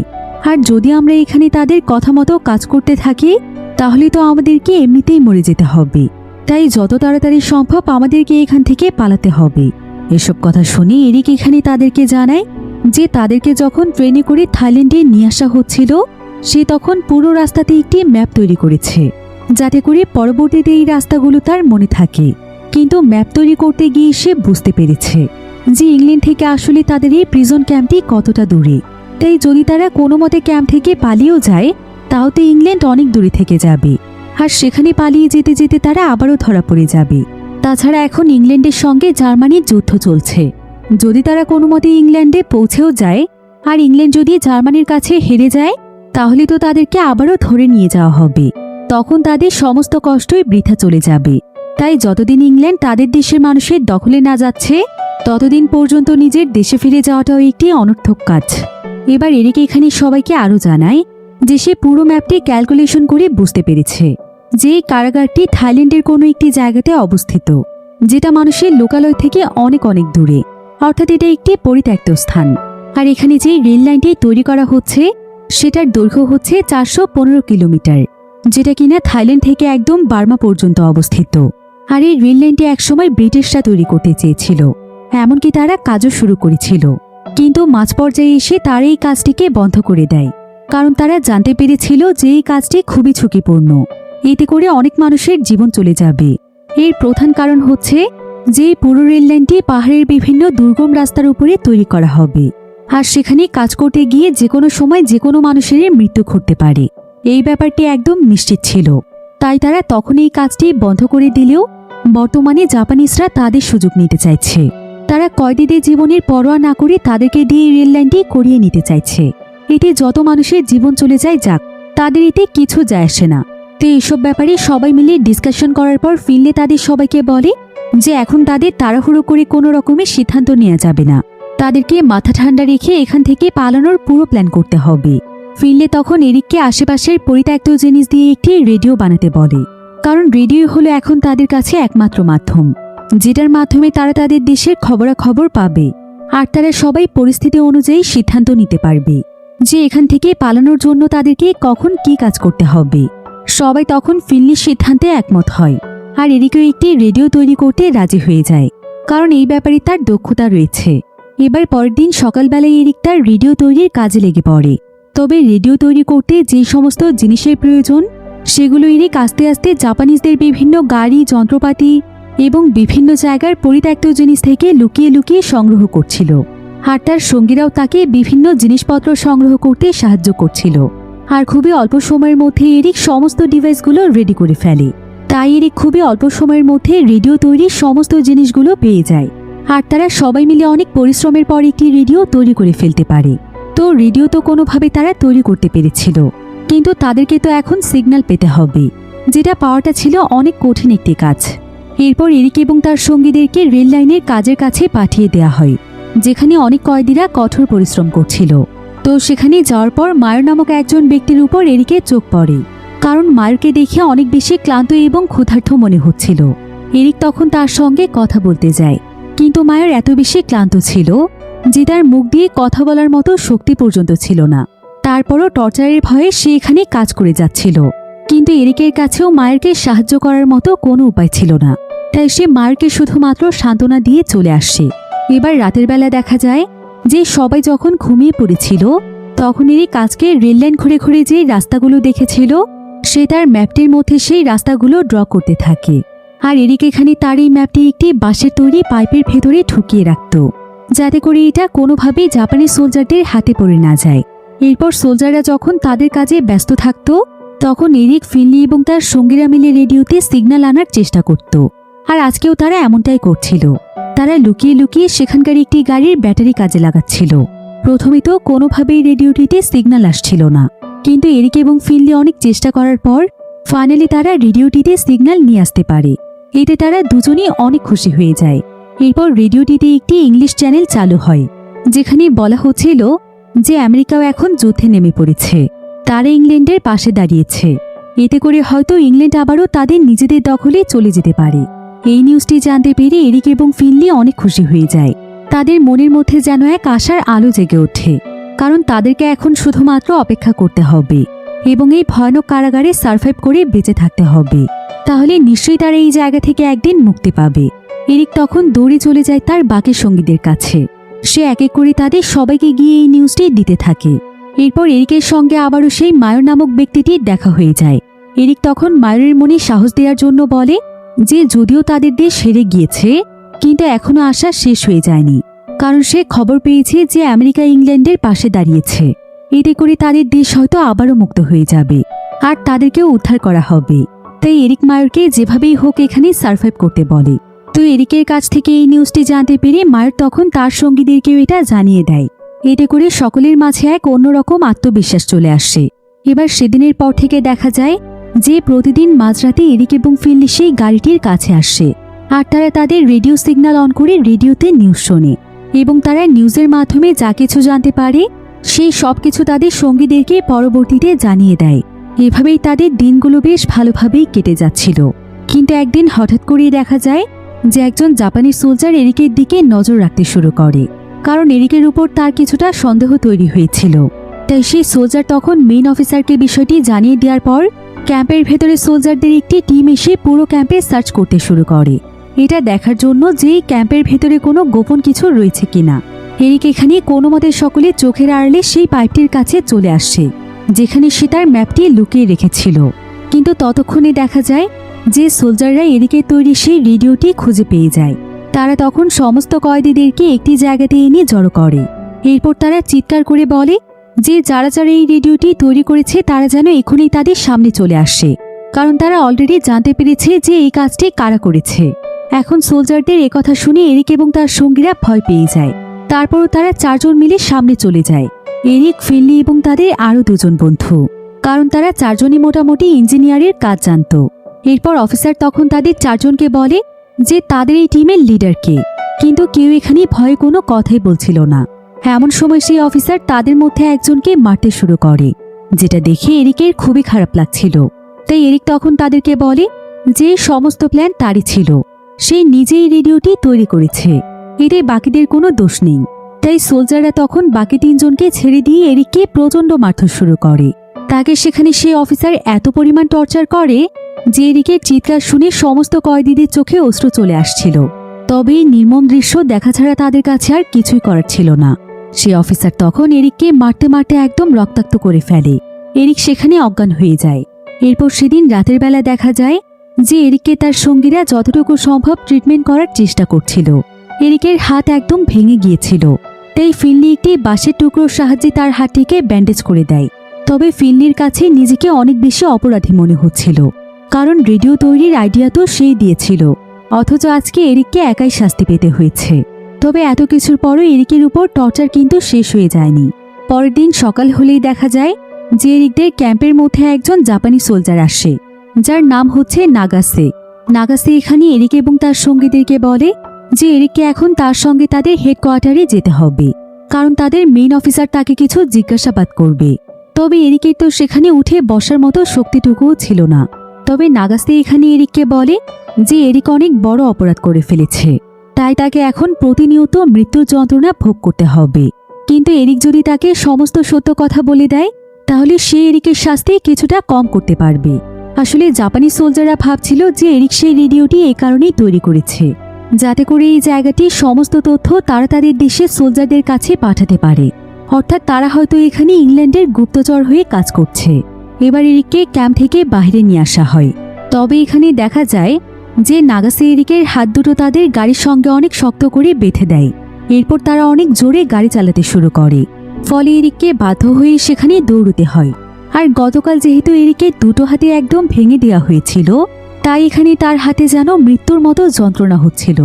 আর যদি আমরা এখানে তাদের কথা মতো কাজ করতে থাকি তাহলে তো আমাদেরকে এমনিতেই মরে যেতে হবে। তাই যত তাড়াতাড়ি সম্ভব আমাদেরকে এখান থেকে পালাতে হবে। এসব কথা শুনে এরিক এখানে তাদেরকে জানায় যে তাদেরকে যখন ট্রেনে করে থাইল্যান্ডে নিয়ে আসা হচ্ছিল সে তখন পুরো রাস্তাতে একটি ম্যাপ তৈরি করেছে, যাতে করে পরবর্তীতে এই রাস্তাগুলো তার মনে থাকে। কিন্তু ম্যাপ তৈরি করতে গিয়ে সে বুঝতে পেরেছে যে ইংল্যান্ড থেকে আসলে তাদের এই প্রিজন ক্যাম্পটি কতটা দূরে। তাই যদি তারা কোনো মতে ক্যাম্প থেকে পালিয়েও যায় তাও তো ইংল্যান্ড অনেক দূরে থেকে যাবে, আর সেখানে পালিয়ে যেতে যেতে তারা আবারও ধরা পড়ে যাবে। তাছাড়া এখন ইংল্যান্ডের সঙ্গে জার্মানির যুদ্ধ চলছে, যদি তারা কোনো মতে ইংল্যান্ডে পৌঁছেও যায় আর ইংল্যান্ড যদি জার্মানির কাছে হেরে যায় তাহলে তো তাদেরকে আবারও ধরে নিয়ে যাওয়া হবে। তখন তাদের সমস্ত কষ্টই বৃথা চলে যাবে। তাই যতদিন ইংল্যান্ড তাদের দেশের মানুষের দখলে না যাচ্ছে ততদিন পর্যন্ত নিজের দেশে ফিরে যাওয়াটাও একটি অনর্থক কাজ। এবার এরিক এখানে সবাইকে আরও জানায় যে সে পুরো ম্যাপটি ক্যালকুলেশন করে বুঝতে পেরেছে যে এই কারাগারটি থাইল্যান্ডের কোনো একটি জায়গাতে অবস্থিত, যেটা মানুষের লোকালয় থেকে অনেক অনেক দূরে, অর্থাৎ এটা একটি পরিত্যক্ত স্থান। আর এখানে যে রেল লাইনটি তৈরি করা হচ্ছে সেটার দৈর্ঘ্য হচ্ছে 415 কিলোমিটার, যেটা কিনা থাইল্যান্ড থেকে একদম বার্মা পর্যন্ত অবস্থিত। আর এই রেল লাইনটি একসময় ব্রিটিশরা তৈরি করতে চেয়েছিল, এমনকি তারা কাজও শুরু করেছিল, কিন্তু মাঝ পর্যায়ে এসে তারা এই কাজটিকে বন্ধ করে দেয়, কারণ তারা জানতে পেরেছিল যে এই কাজটি খুবই ঝুঁকিপূর্ণ, এতে করে অনেক মানুষের জীবন চলে যাবে। এর প্রধান কারণ হচ্ছে যে পুরো রেল লাইনটি পাহাড়ের বিভিন্ন দুর্গম রাস্তার উপরে তৈরি করা হবে, আর সেখানে কাজ করতে গিয়ে যে কোনো সময় যে কোনো মানুষের মৃত্যু ঘটতে পারে, এই ব্যাপারটি একদম নিশ্চিত ছিল। তাই তারা তখন এই কাজটি বন্ধ করে দিলেও বর্তমানে জাপানিজরা তাদের সুযোগ নিতে চাইছে। তারা কয়েদিদের জীবনের পরোয়া না করে তাদেরকে দিয়ে রেল লাইনটি করিয়ে নিতে চাইছে। এতে যত মানুষের জীবন চলে যায় যাক, তাদের এতে কিছু যায় আসে না। তো এইসব ব্যাপারে সবাই মিলে ডিসকাশন করার পর ফিনলে তাদের সবাইকে বলে যে এখন তাদের তাড়াহুড়ো করে কোনো রকমের সিদ্ধান্ত নেওয়া যাবে না, তাদেরকে মাথা ঠান্ডা রেখে এখান থেকে পালানোর পুরো প্ল্যান করতে হবে। ফিনলে তখন এরিককে আশেপাশের পরিত্যক্ত জিনিস দিয়ে একটি রেডিও বানাতে বলে, কারণ রেডিও হলো এখন তাদের কাছে একমাত্র মাধ্যম, যেটার মাধ্যমে তারা তাদের দেশের খবরাখবর পাবে। আর তারা সবাই পরিস্থিতি অনুযায়ী সিদ্ধান্ত নিতে পারবে যে এখান থেকে পালানোর জন্য তাদেরকে কখন কি কাজ করতে হবে। সবাই তখন ফিনলির সিদ্ধান্তে একমত হয়, আর এরিকেও একটি রেডিও তৈরি করতে রাজি হয়ে যায়, কারণ এই ব্যাপারে তার দক্ষতা রয়েছে। এবার পরের দিন সকালবেলায় এরিক তার রেডিও তৈরির কাজে লেগে পড়ে। তবে রেডিও তৈরি করতে যে সমস্ত জিনিসের প্রয়োজন সেগুলো এরিক আস্তে আস্তে জাপানিজদের বিভিন্ন গাড়ি, যন্ত্রপাতি এবং বিভিন্ন জায়গার পরিত্যক্ত জিনিস থেকে লুকিয়ে লুকিয়ে সংগ্রহ করছিল। আর তার সঙ্গীরাও তাকে বিভিন্ন জিনিসপত্র সংগ্রহ করতে সাহায্য করছিল। আর খুবই অল্প সময়ের মধ্যে এরিক সমস্ত ডিভাইসগুলো রেডি করে ফেলে। তাই এরিক খুবই অল্প সময়ের মধ্যে রেডিও তৈরির সমস্ত জিনিসগুলো পেয়ে যায়। আর তারা সবাই মিলে অনেক পরিশ্রমের পর একটি রেডিও তৈরি করে ফেলতে পারে। তো রেডিও তো কোনোভাবে তারা তৈরি করতে পেরেছিল, কিন্তু তাদেরকে তো এখন সিগন্যাল পেতে হবে, যেটা পাওয়াটা ছিল অনেক কঠিন একটি কাজ। এরপর এরিক এবং তার সঙ্গীদেরকে রেল লাইনের কাজের কাছে পাঠিয়ে দেয়া হয়, যেখানে অনেক কয়েদিরা কঠোর পরিশ্রম করছিল। তো সেখানে যাওয়ার পর মায়র নামক একজন ব্যক্তির উপর এরিকের চোখ পড়ে, কারণ মায়রকে দেখে অনেক বেশি ক্লান্ত এবং ক্ষুধার্ত মনে হচ্ছিল। এরিক তখন তার সঙ্গে কথা বলতে যায়, কিন্তু মায়র এত বেশি ক্লান্ত ছিল যে তার মুখ দিয়ে কথা বলার মতো শক্তি পর্যন্ত ছিল না। তারপরও টর্চারের ভয়ে সে এখানে কাজ করে যাচ্ছিল, কিন্তু এরিকের কাছেও মায়েরকে সাহায্য করার মতো কোনো উপায় ছিল না। তাই সে মায়েরকে শুধুমাত্র সান্ত্বনা দিয়ে চলে আসে। এবার রাতের বেলা দেখা যায় যে সবাই যখন ঘুমিয়ে পড়েছিল তখন এরিক আজকে রেললাইন ঘুরে ঘুরে যে রাস্তাগুলো দেখেছিল সে তার ম্যাপটির মধ্যে সেই রাস্তাগুলো ড্র করতে থাকে। আর এরিক এখানে তার এই ম্যাপটি একটি বাঁশের তৈরি পাইপের ভেতরে ঢুকিয়ে রাখত, যাতে করে এটা কোনোভাবেই জাপানি সোলজারদের হাতে পড়ে না যায়। এরপর সোলজাররা যখন তাদের কাজে ব্যস্ত থাকত তখন এরিক, ফিনলি এবং তার সঙ্গীরা মিলে রেডিওতে সিগন্যাল আনার চেষ্টা করত। আর আজকেও তারা এমনটাই করছিল। তারা লুকিয়ে লুকিয়ে সেখানকার একটি গাড়ির ব্যাটারি কাজে লাগাচ্ছিল। প্রথমে তো কোনোভাবেই রেডিওটিতে সিগন্যাল আসছিল না, কিন্তু এরিক এবং ফিনলি অনেক চেষ্টা করার পর ফাইনালি তারা রেডিওটিতে সিগন্যাল নিয়ে আসতে পারে। এতে তারা দুজনেই অনেক খুশি হয়ে যায়। এরপর রেডিওটিতে একটি ইংলিশ চ্যানেল চালু হয়, যেখানে বলা হচ্ছিল যে আমেরিকাও এখন যুদ্ধে নেমে পড়েছে, তারা ইংল্যান্ডের পাশে দাঁড়িয়েছে। এতে করে হয়তো ইংল্যান্ড আবারও তাদের নিজেদের দখলে চলে যেতে পারে। এই নিউজটি জানতে পেরে এরিক এবং ফিনলি অনেক খুশি হয়ে যায়। তাদের মনের মধ্যে যেন এক আশার আলো জেগে ওঠে, কারণ তাদেরকে এখন শুধুমাত্র অপেক্ষা করতে হবে এবং এই ভয়ানক কারাগারে সার্ভাইভ করে বেঁচে থাকতে হবে। তাহলে নিশ্চয়ই তারা এই জায়গা থেকে একদিন মুক্তি পাবে। এরিক তখন দৌড়ে চলে যায় তার বাকি সঙ্গীদের কাছে। সে এক এক করে তাদের সবাইকে গিয়ে এই নিউজটি দিতে থাকে। এরপর এরিকের সঙ্গে আবারও সেই মায়র নামক ব্যক্তিটির দেখা হয়ে যায়। এরিক তখন মায়রের মনে সাহস দেওয়ার জন্য বলে যে যদিও তাদের দেশ হেরে গিয়েছে, কিন্তু এখনো আশা শেষ হয়ে যায়নি, কারণ সে খবর পেয়েছে যে আমেরিকা ইংল্যান্ডের পাশে দাঁড়িয়েছে। এতে করে তাদের দেশ হয়তো আবারও মুক্ত হয়ে যাবে আর তাদেরকেও উদ্ধার করা হবে। তাই এরিক মায়রকে যেভাবেই হোক এখানে সার্ভাইভ করতে বলে। তো এরিকের কাছ থেকে এই নিউজটি জানতে পেরে মায়ের তখন তার সঙ্গীদেরকেও এটা জানিয়ে দেয়। এতে করে সকলের মাঝে এক অন্যরকম আত্মবিশ্বাস চলে আসে। এবার সেদিনের পর থেকে দেখা যায় যে প্রতিদিন মাঝরাতে এরিক এবং ফিনলি সেই গাড়িটির কাছে আসে, আর তারা তাদের রেডিও সিগন্যাল অন করে রেডিওতে নিউজ শোনে এবং তারা নিউজের মাধ্যমে যা কিছু জানতে পারে সেই সব কিছু তাদের সঙ্গীদেরকে পরবর্তীতে জানিয়ে দেয়। এভাবেই তাদের দিনগুলো বেশ ভালোভাবেই কেটে যাচ্ছিল। কিন্তু একদিন হঠাৎ করেই দেখা যায় যে একজন জাপানি সোলজার এরিকের দিকে নজর রাখতে শুরু করে, কারণ এরিকের উপর তার কিছুটা সন্দেহ তৈরি হয়েছিল। তাই সেই সোলজার তখন মেইন অফিসারকে বিষয়টি জানিয়ে দেওয়ার পর ক্যাম্পের ভেতরে সোলজারদের একটি টিম এসে পুরো ক্যাম্পে সার্চ করতে শুরু করে, এটা দেখার জন্য যে ক্যাম্পের ভেতরে কোনো গোপন কিছু রয়েছে কিনা। এরিক এখানে কোনো মতে সকলে চোখের আড়ালে সেই পাইপটির কাছে চলে আসে যেখানে সে তার ম্যাপটি লুকিয়ে রেখেছিল। কিন্তু ততক্ষণে দেখা যায় যে সোলজাররা এরিকের তৈরি সেই রেডিওটি খুঁজে পেয়ে যায়। তারা তখন সমস্ত কয়েদিদেরকে একটি জায়গাতে এনে জড়ো করে। এরপর তারা চিৎকার করে বলে যে যারা যারা এই রেডিওটি তৈরি করেছে তারা যেন এখনই তাদের সামনে চলে আসে, কারণ তারা অলরেডি জানতে পেরেছে যে এই কাজটি কারা করেছে। এখন সোলজারদের একথা শুনে এরিক এবং তার সঙ্গীরা ভয় পেয়ে যায়। তারপরও তারা চারজন মিলে সামনে চলে যায়, এরিক, ফিনলি এবং তাদের আরও দুজন বন্ধু, কারণ তারা চারজনই মোটামুটি ইঞ্জিনিয়ারের কাজ জানত। এরপর অফিসার তখন তাদের চারজনকে বলে যে তাদের এই টিমের লিডার কে, কিন্তু কেউ এখানে ভয়ে কোনো কথাই বলছিল না। এমন সময় সেই অফিসার তাদের মধ্যে একজনকে মারতে শুরু করে, যেটা দেখে এরিকের খুবই খারাপ লাগছিল। তাই এরিক তখন তাদেরকে বলে যে সমস্ত প্ল্যান তারই ছিল, সে নিজেই রেডিওটি তৈরি করেছে, এতে বাকিদের কোনো দোষ নেই। তাই সোলজাররা তখন বাকি তিনজনকে ছেড়ে দিয়ে এরিককে প্রচণ্ড মারধর শুরু করে। তাকে সেখানে সেই অফিসার এত পরিমাণ টর্চার করে যে এরিকের চিৎকার শুনে সমস্ত কয়েদিদের চোখে অশ্রু চলে আসছিল। তবে এই নির্মম দৃশ্য দেখা ছাড়া তাদের কাছে আর কিছুই করার ছিল না। সে অফিসার তখন এরিককে মারতে মারতে একদম রক্তাক্ত করে ফেলে। এরিক সেখানে অজ্ঞান হয়ে যায়। এরপর সেদিন রাতের বেলা দেখা যায় যে এরিককে তার সঙ্গীরা যতটুকু সম্ভব ট্রিটমেন্ট করার চেষ্টা করছিল। এরিকের হাত একদম ভেঙে গিয়েছিল, তাই ফিনলি একটি বাঁশের টুকরোর সাহায্যে তার হাতটিকে ব্যান্ডেজ করে দেয়। তবে ফিনলির কাছে নিজেকে অনেক বেশি অপরাধী মনে হচ্ছিল, কারণ রেডিও তৈরির আইডিয়া তো সেই দিয়েছিল, অথচ আজকে এরিককে একাই শাস্তি পেতে হয়েছে। তবে এত কিছুর পরও এরিকের উপর টর্চার কিন্তু শেষ হয়ে যায়নি। পরের দিন সকাল হলেই দেখা যায় যে এরিকদের ক্যাম্পের মধ্যে একজন জাপানি সোলজার আসে, যার নাম হচ্ছে নাগাসে। নাগাসে এখানে এরিক এবং তার সঙ্গীদেরকে বলে যে এরিককে এখন তার সঙ্গে তাদের হেডকোয়ার্টারে যেতে হবে, কারণ তাদের মেইন অফিসার তাকে কিছু জিজ্ঞাসাবাদ করবে। তবে এরিকের তো সেখানে উঠে বসার মতো শক্তিটুকুও ছিল না। তবে নাগাসে এখানে এরিককে বলে যে এরিক অনেক বড় অপরাধ করে ফেলেছে, তাই তাকে এখন প্রতিনিয়ত মৃত্যুর যন্ত্রণা ভোগ করতে হবে। কিন্তু এরিক যদি তাকে সমস্ত সত্য কথা বলে দেয় তাহলে সে এরিকের শাস্তি কিছুটা কম করতে পারবে। আসলে জাপানি সোলজাররা ভাবছিল যে এরিক সেই রেডিওটি এই কারণেই তৈরি করেছে, যাতে করে এই জায়গাটির সমস্ত তথ্য তারা তাদের দেশের সোলজারদের কাছে পাঠাতে পারে। অর্থাৎ তারা হয়তো এখানে ইংল্যান্ডের গুপ্তচর হয়ে কাজ করছে। এবার এরিককে ক্যাম্প থেকে বাইরে নিয়ে আসা হয়। তবে এখানে দেখা যায় যে নাগাসে এরিকের হাত দুটো তাদের গাড়ির সঙ্গে অনেক শক্ত করে বেঁধে দেয়। এরপর তারা অনেক জোরে গাড়ি চালাতে শুরু করে, ফলে এরিককে বাধ্য হয়ে সেখানে দৌড়তে হয়। আর গতকাল যেহেতু এরিকের দুটো হাতে একদম ভেঙে দেওয়া হয়েছিল, তাই এখানে তার হাতে যেন মৃত্যুর মতো যন্ত্রণা হচ্ছিল।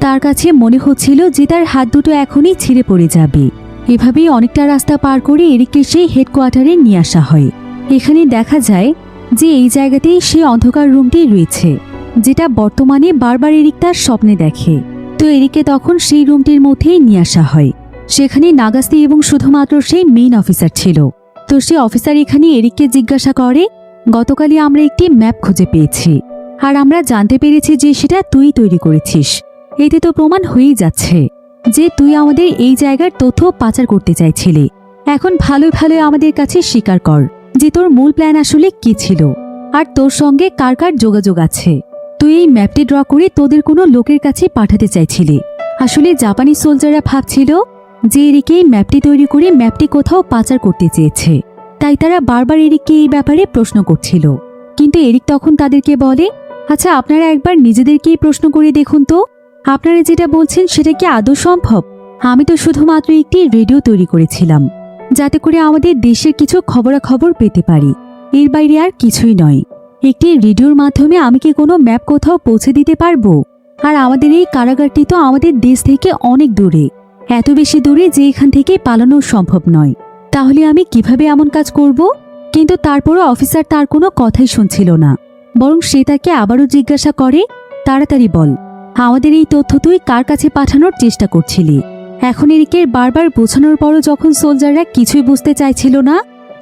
তার কাছে মনে হচ্ছিল যে তার হাত দুটো এখনই ছিঁড়ে পড়ে যাবে। এভাবেই অনেকটা রাস্তা পার করে এরিককে সেই হেডকোয়ার্টারে নিয়ে আসা হয়। এখানে দেখা যায় যে এই জায়গাতেই সেই অন্ধকার রুমটি রয়েছে, যেটা বর্তমানে বারবার এরিক তার স্বপ্নে দেখে। তো এরিককে তখন সেই রুমটির মধ্যেই নিয়ে আসা হয়। সেখানে নাগাসে এবং শুধুমাত্র সেই মেইন অফিসার ছিল। তো সেই অফিসার এখানে এরিককে জিজ্ঞাসা করে, গতকালই আমরা একটি ম্যাপ খুঁজে পেয়েছি, আর আমরা জানতে পেরেছি যে সেটা তুই তৈরি করেছিস। এতে তো প্রমাণ হয়েই যাচ্ছে যে তুই আমাদের এই জায়গার তথ্য পাচার করতে চাইছিলি। এখন ভালোই ভালোই আমাদের কাছে স্বীকার কর যে তোর মূল প্ল্যান আসলে কি ছিল, আর তোর সঙ্গে কার কার যোগাযোগ আছে। তুই এই ম্যাপটি ড্র করে তোদের কোনো লোকের কাছে পাঠাতে চাইছিলি। আসলে জাপানি সোলজাররা ভাবছিল যে এরিকে এই ম্যাপটি তৈরি করে ম্যাপটি কোথাও পাচার করতে চেয়েছে, তাই তারা বারবার এরিককে এই ব্যাপারে প্রশ্ন করছিল। কিন্তু এরিক তখন তাদেরকে বলে, আচ্ছা আপনারা একবার নিজেদেরকেই প্রশ্ন করে দেখুন তো, আপনারা যেটা বলছেন সেটা কি আদৌ সম্ভব? আমি তো শুধুমাত্র একটি রেডিও তৈরি করেছিলাম, যাতে করে আমাদের দেশের কিছু খবরাখবর পেতে পারি, এর বাইরে আর কিছুই নয়। একটি রেডিওর মাধ্যমে আমি কি কোনো ম্যাপ কোথাও পৌঁছে দিতে পারবো? আর আমাদের এই কারাগারটি তো আমাদের দেশ থেকে অনেক দূরে, এত বেশি দূরে যে এখান থেকে পালানো সম্ভব নয়। তাহলে আমি কিভাবে এমন কাজ করব? কিন্তু তারপরও অফিসার তার কোনো কথাই শুনছিল না, বরং সে তাকে আবারও জিজ্ঞাসা করে, তাড়াতাড়ি বল, আমাদের এই তথ্য তুই কার কাছে পাঠানোর চেষ্টা করছিলি? এখন এরিকের বারবার বোঝানোর পরও যখন সোলজাররা কিছুই বুঝতে চাইছিল না,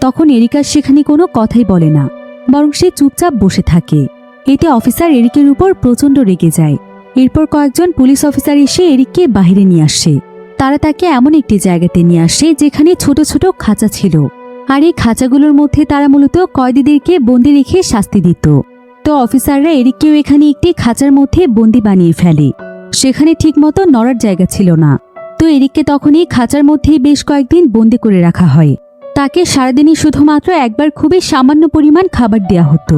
তখন এরিকার সেখানে কোনো কথাই বলে না, বরং সে চুপচাপ বসে থাকে। এতে অফিসার এরিকের উপর প্রচণ্ড রেগে যায়। এরপর কয়েকজন পুলিশ অফিসার এসে এরিককে বাহিরে নিয়ে আসে। তারা তাকে এমন একটি জায়গাতে নিয়ে আসে যেখানে ছোট ছোট খাঁচা ছিল, আর এই খাঁচাগুলোর মধ্যে তারা মূলত কয়েদিদেরকে বন্দি রেখে শাস্তি দিত। তো অফিসাররা এরিককেও এখানে একটি খাঁচার মধ্যে বন্দি বানিয়ে ফেলে। সেখানে ঠিকমতো নড়ার জায়গা ছিল না। তো এরিককে তখন এই খাঁচার মধ্যেই বেশ কয়েকদিন বন্দি করে রাখা হয়। তাকে সারাদিনই শুধুমাত্র একবার খুবই সামান্য পরিমাণ খাবার দেয়া হতো।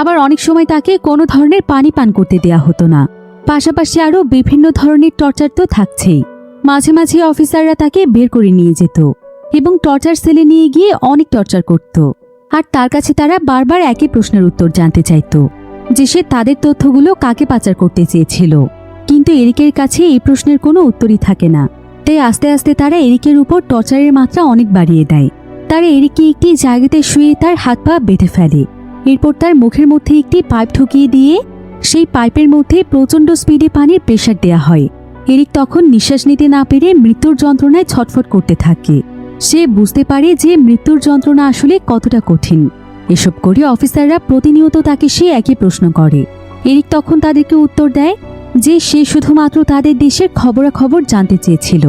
আবার অনেক সময় তাকে কোনো ধরনের পানি পান করতে দেয়া হতো না। পাশাপাশি আরও বিভিন্ন ধরনের টর্চার তো থাকছেই। মাঝে মাঝে অফিসাররা তাকে বের করে নিয়ে যেত এবং টর্চার সেলে নিয়ে গিয়ে অনেক টর্চার করত। আর তার কাছে তারা বারবার একই প্রশ্নের উত্তর জানতে চাইত, যে সে তাদের তথ্যগুলো কাকে পাচার করতে চেয়েছিল। কিন্তু এরিকের কাছে এই প্রশ্নের কোনো উত্তরই থাকে না। তাই আস্তে আস্তে তারা এরিকের উপর টর্চারের মাত্রা অনেক বাড়িয়ে দেয়। তারা এরিককে একটি জায়গাতে শুয়ে তার হাত পা বেঁধে ফেলে। এরপর তার মুখের মধ্যে একটি পাইপ ঢুকিয়ে দিয়ে সেই পাইপের মধ্যে প্রচণ্ড স্পিডে পানির প্রেসার দেয়া হয়। এরিক তখন নিঃশ্বাস নিতে না পেরে মৃত্যুর যন্ত্রণায় ছটফট করতে থাকে। সে বুঝতে পারে যে মৃত্যুর যন্ত্রণা আসলে কতটা কঠিন। এসব করে অফিসাররা প্রতিনিয়ত তাকে সে একই প্রশ্ন করে। এরিক তখন তাদেরকে উত্তর দেয় যে সে শুধুমাত্র তাদের দেশের খবরাখবর জানতে চেয়েছিল,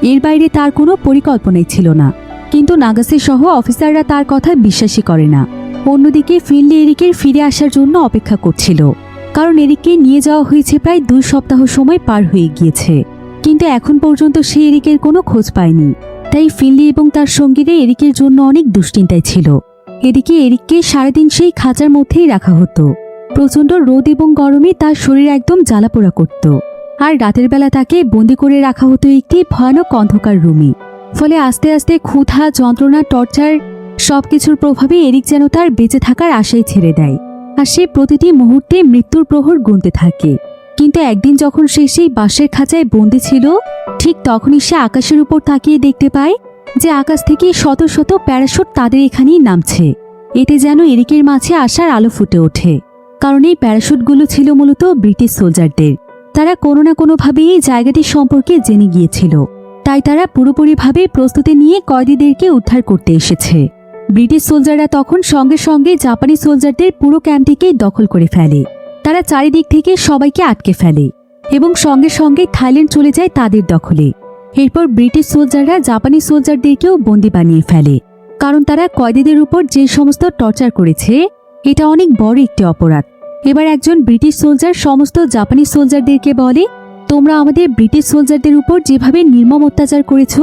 এর বাইরে তার কোনো পরিকল্পনাই ছিল না। কিন্তু নাগাসে সহ অফিসাররা তার কথা বিশ্বাসই করে না। অন্যদিকে ফিনলি এরিকের ফিরে আসার জন্য অপেক্ষা করছিল, কারণ এরিককে নিয়ে যাওয়া হয়েছে প্রায় 2 সপ্তাহ সময় পার হয়ে গিয়েছে। কিন্তু এখন পর্যন্ত সে এরিকের কোনো খোঁজ পায়নি। তাই ফিনলি এবং তার সঙ্গীরা এরিকের জন্য অনেক দুশ্চিন্তায় ছিল। এদিকে এরিককে সারাদিন সেই খাঁচার মধ্যেই রাখা হতো। প্রচণ্ড রোদ এবং গরমে তার শরীর একদম জ্বালাপোড়া করত। আর রাতের বেলা তাকে বন্দি করে রাখা হতো একটি ভয়ানক অন্ধকার রুমে। ফলে আস্তে আস্তে ক্ষুধা, যন্ত্রণা, টর্চার সবকিছুর প্রভাবে এরিক যেন তার বেঁচে থাকার আশাই ছেড়ে দেয়। আর সে প্রতিটি মুহূর্তে মৃত্যুর প্রহর গুনতে থাকে। কিন্তু একদিন যখন সে সেই বাঁশের খাঁচায় বন্দি ছিল, ঠিক তখনই সে আকাশের উপর তাকিয়ে দেখতে পায় যে আকাশ থেকে শত শত প্যারাশুট তাদের এখানেই নামছে। এতে যেন এরিকের মাঝে আশার আলো ফুটে ওঠে, কারণ এই প্যারাশুটগুলো ছিল মূলত ব্রিটিশ সোলজারদের। তারা কোনো না কোনোভাবে এই জায়গাটি সম্পর্কে জেনে গিয়েছিল। তাই তারা পুরোপুরিভাবে প্রস্তুতি নিয়ে কয়েদিদেরকে উদ্ধার করতে এসেছে। ব্রিটিশ সোলজাররা তখন সঙ্গে সঙ্গে জাপানি সোলজারদের পুরো ক্যাম্পটিকে দখল করে ফেলে। তারা চারিদিক থেকে সবাইকে আটকে ফেলে এবং সঙ্গে সঙ্গে থাইল্যান্ড চলে যায় তাদের দখলে। এরপর ব্রিটিশ সোলজাররা জাপানি সোলজারদেরকেও বন্দি বানিয়ে ফেলে, কারণ তারা কয়েদিদের উপর যে সমস্ত টর্চার করেছে এটা অনেক বড় একটি অপরাধ। এবার একজন ব্রিটিশ সোলজার সমস্ত জাপানি সোলজারদেরকে বলে, তোমরা আমাদের ব্রিটিশ সোলজারদের উপর যেভাবে নির্মম অত্যাচার করেছ,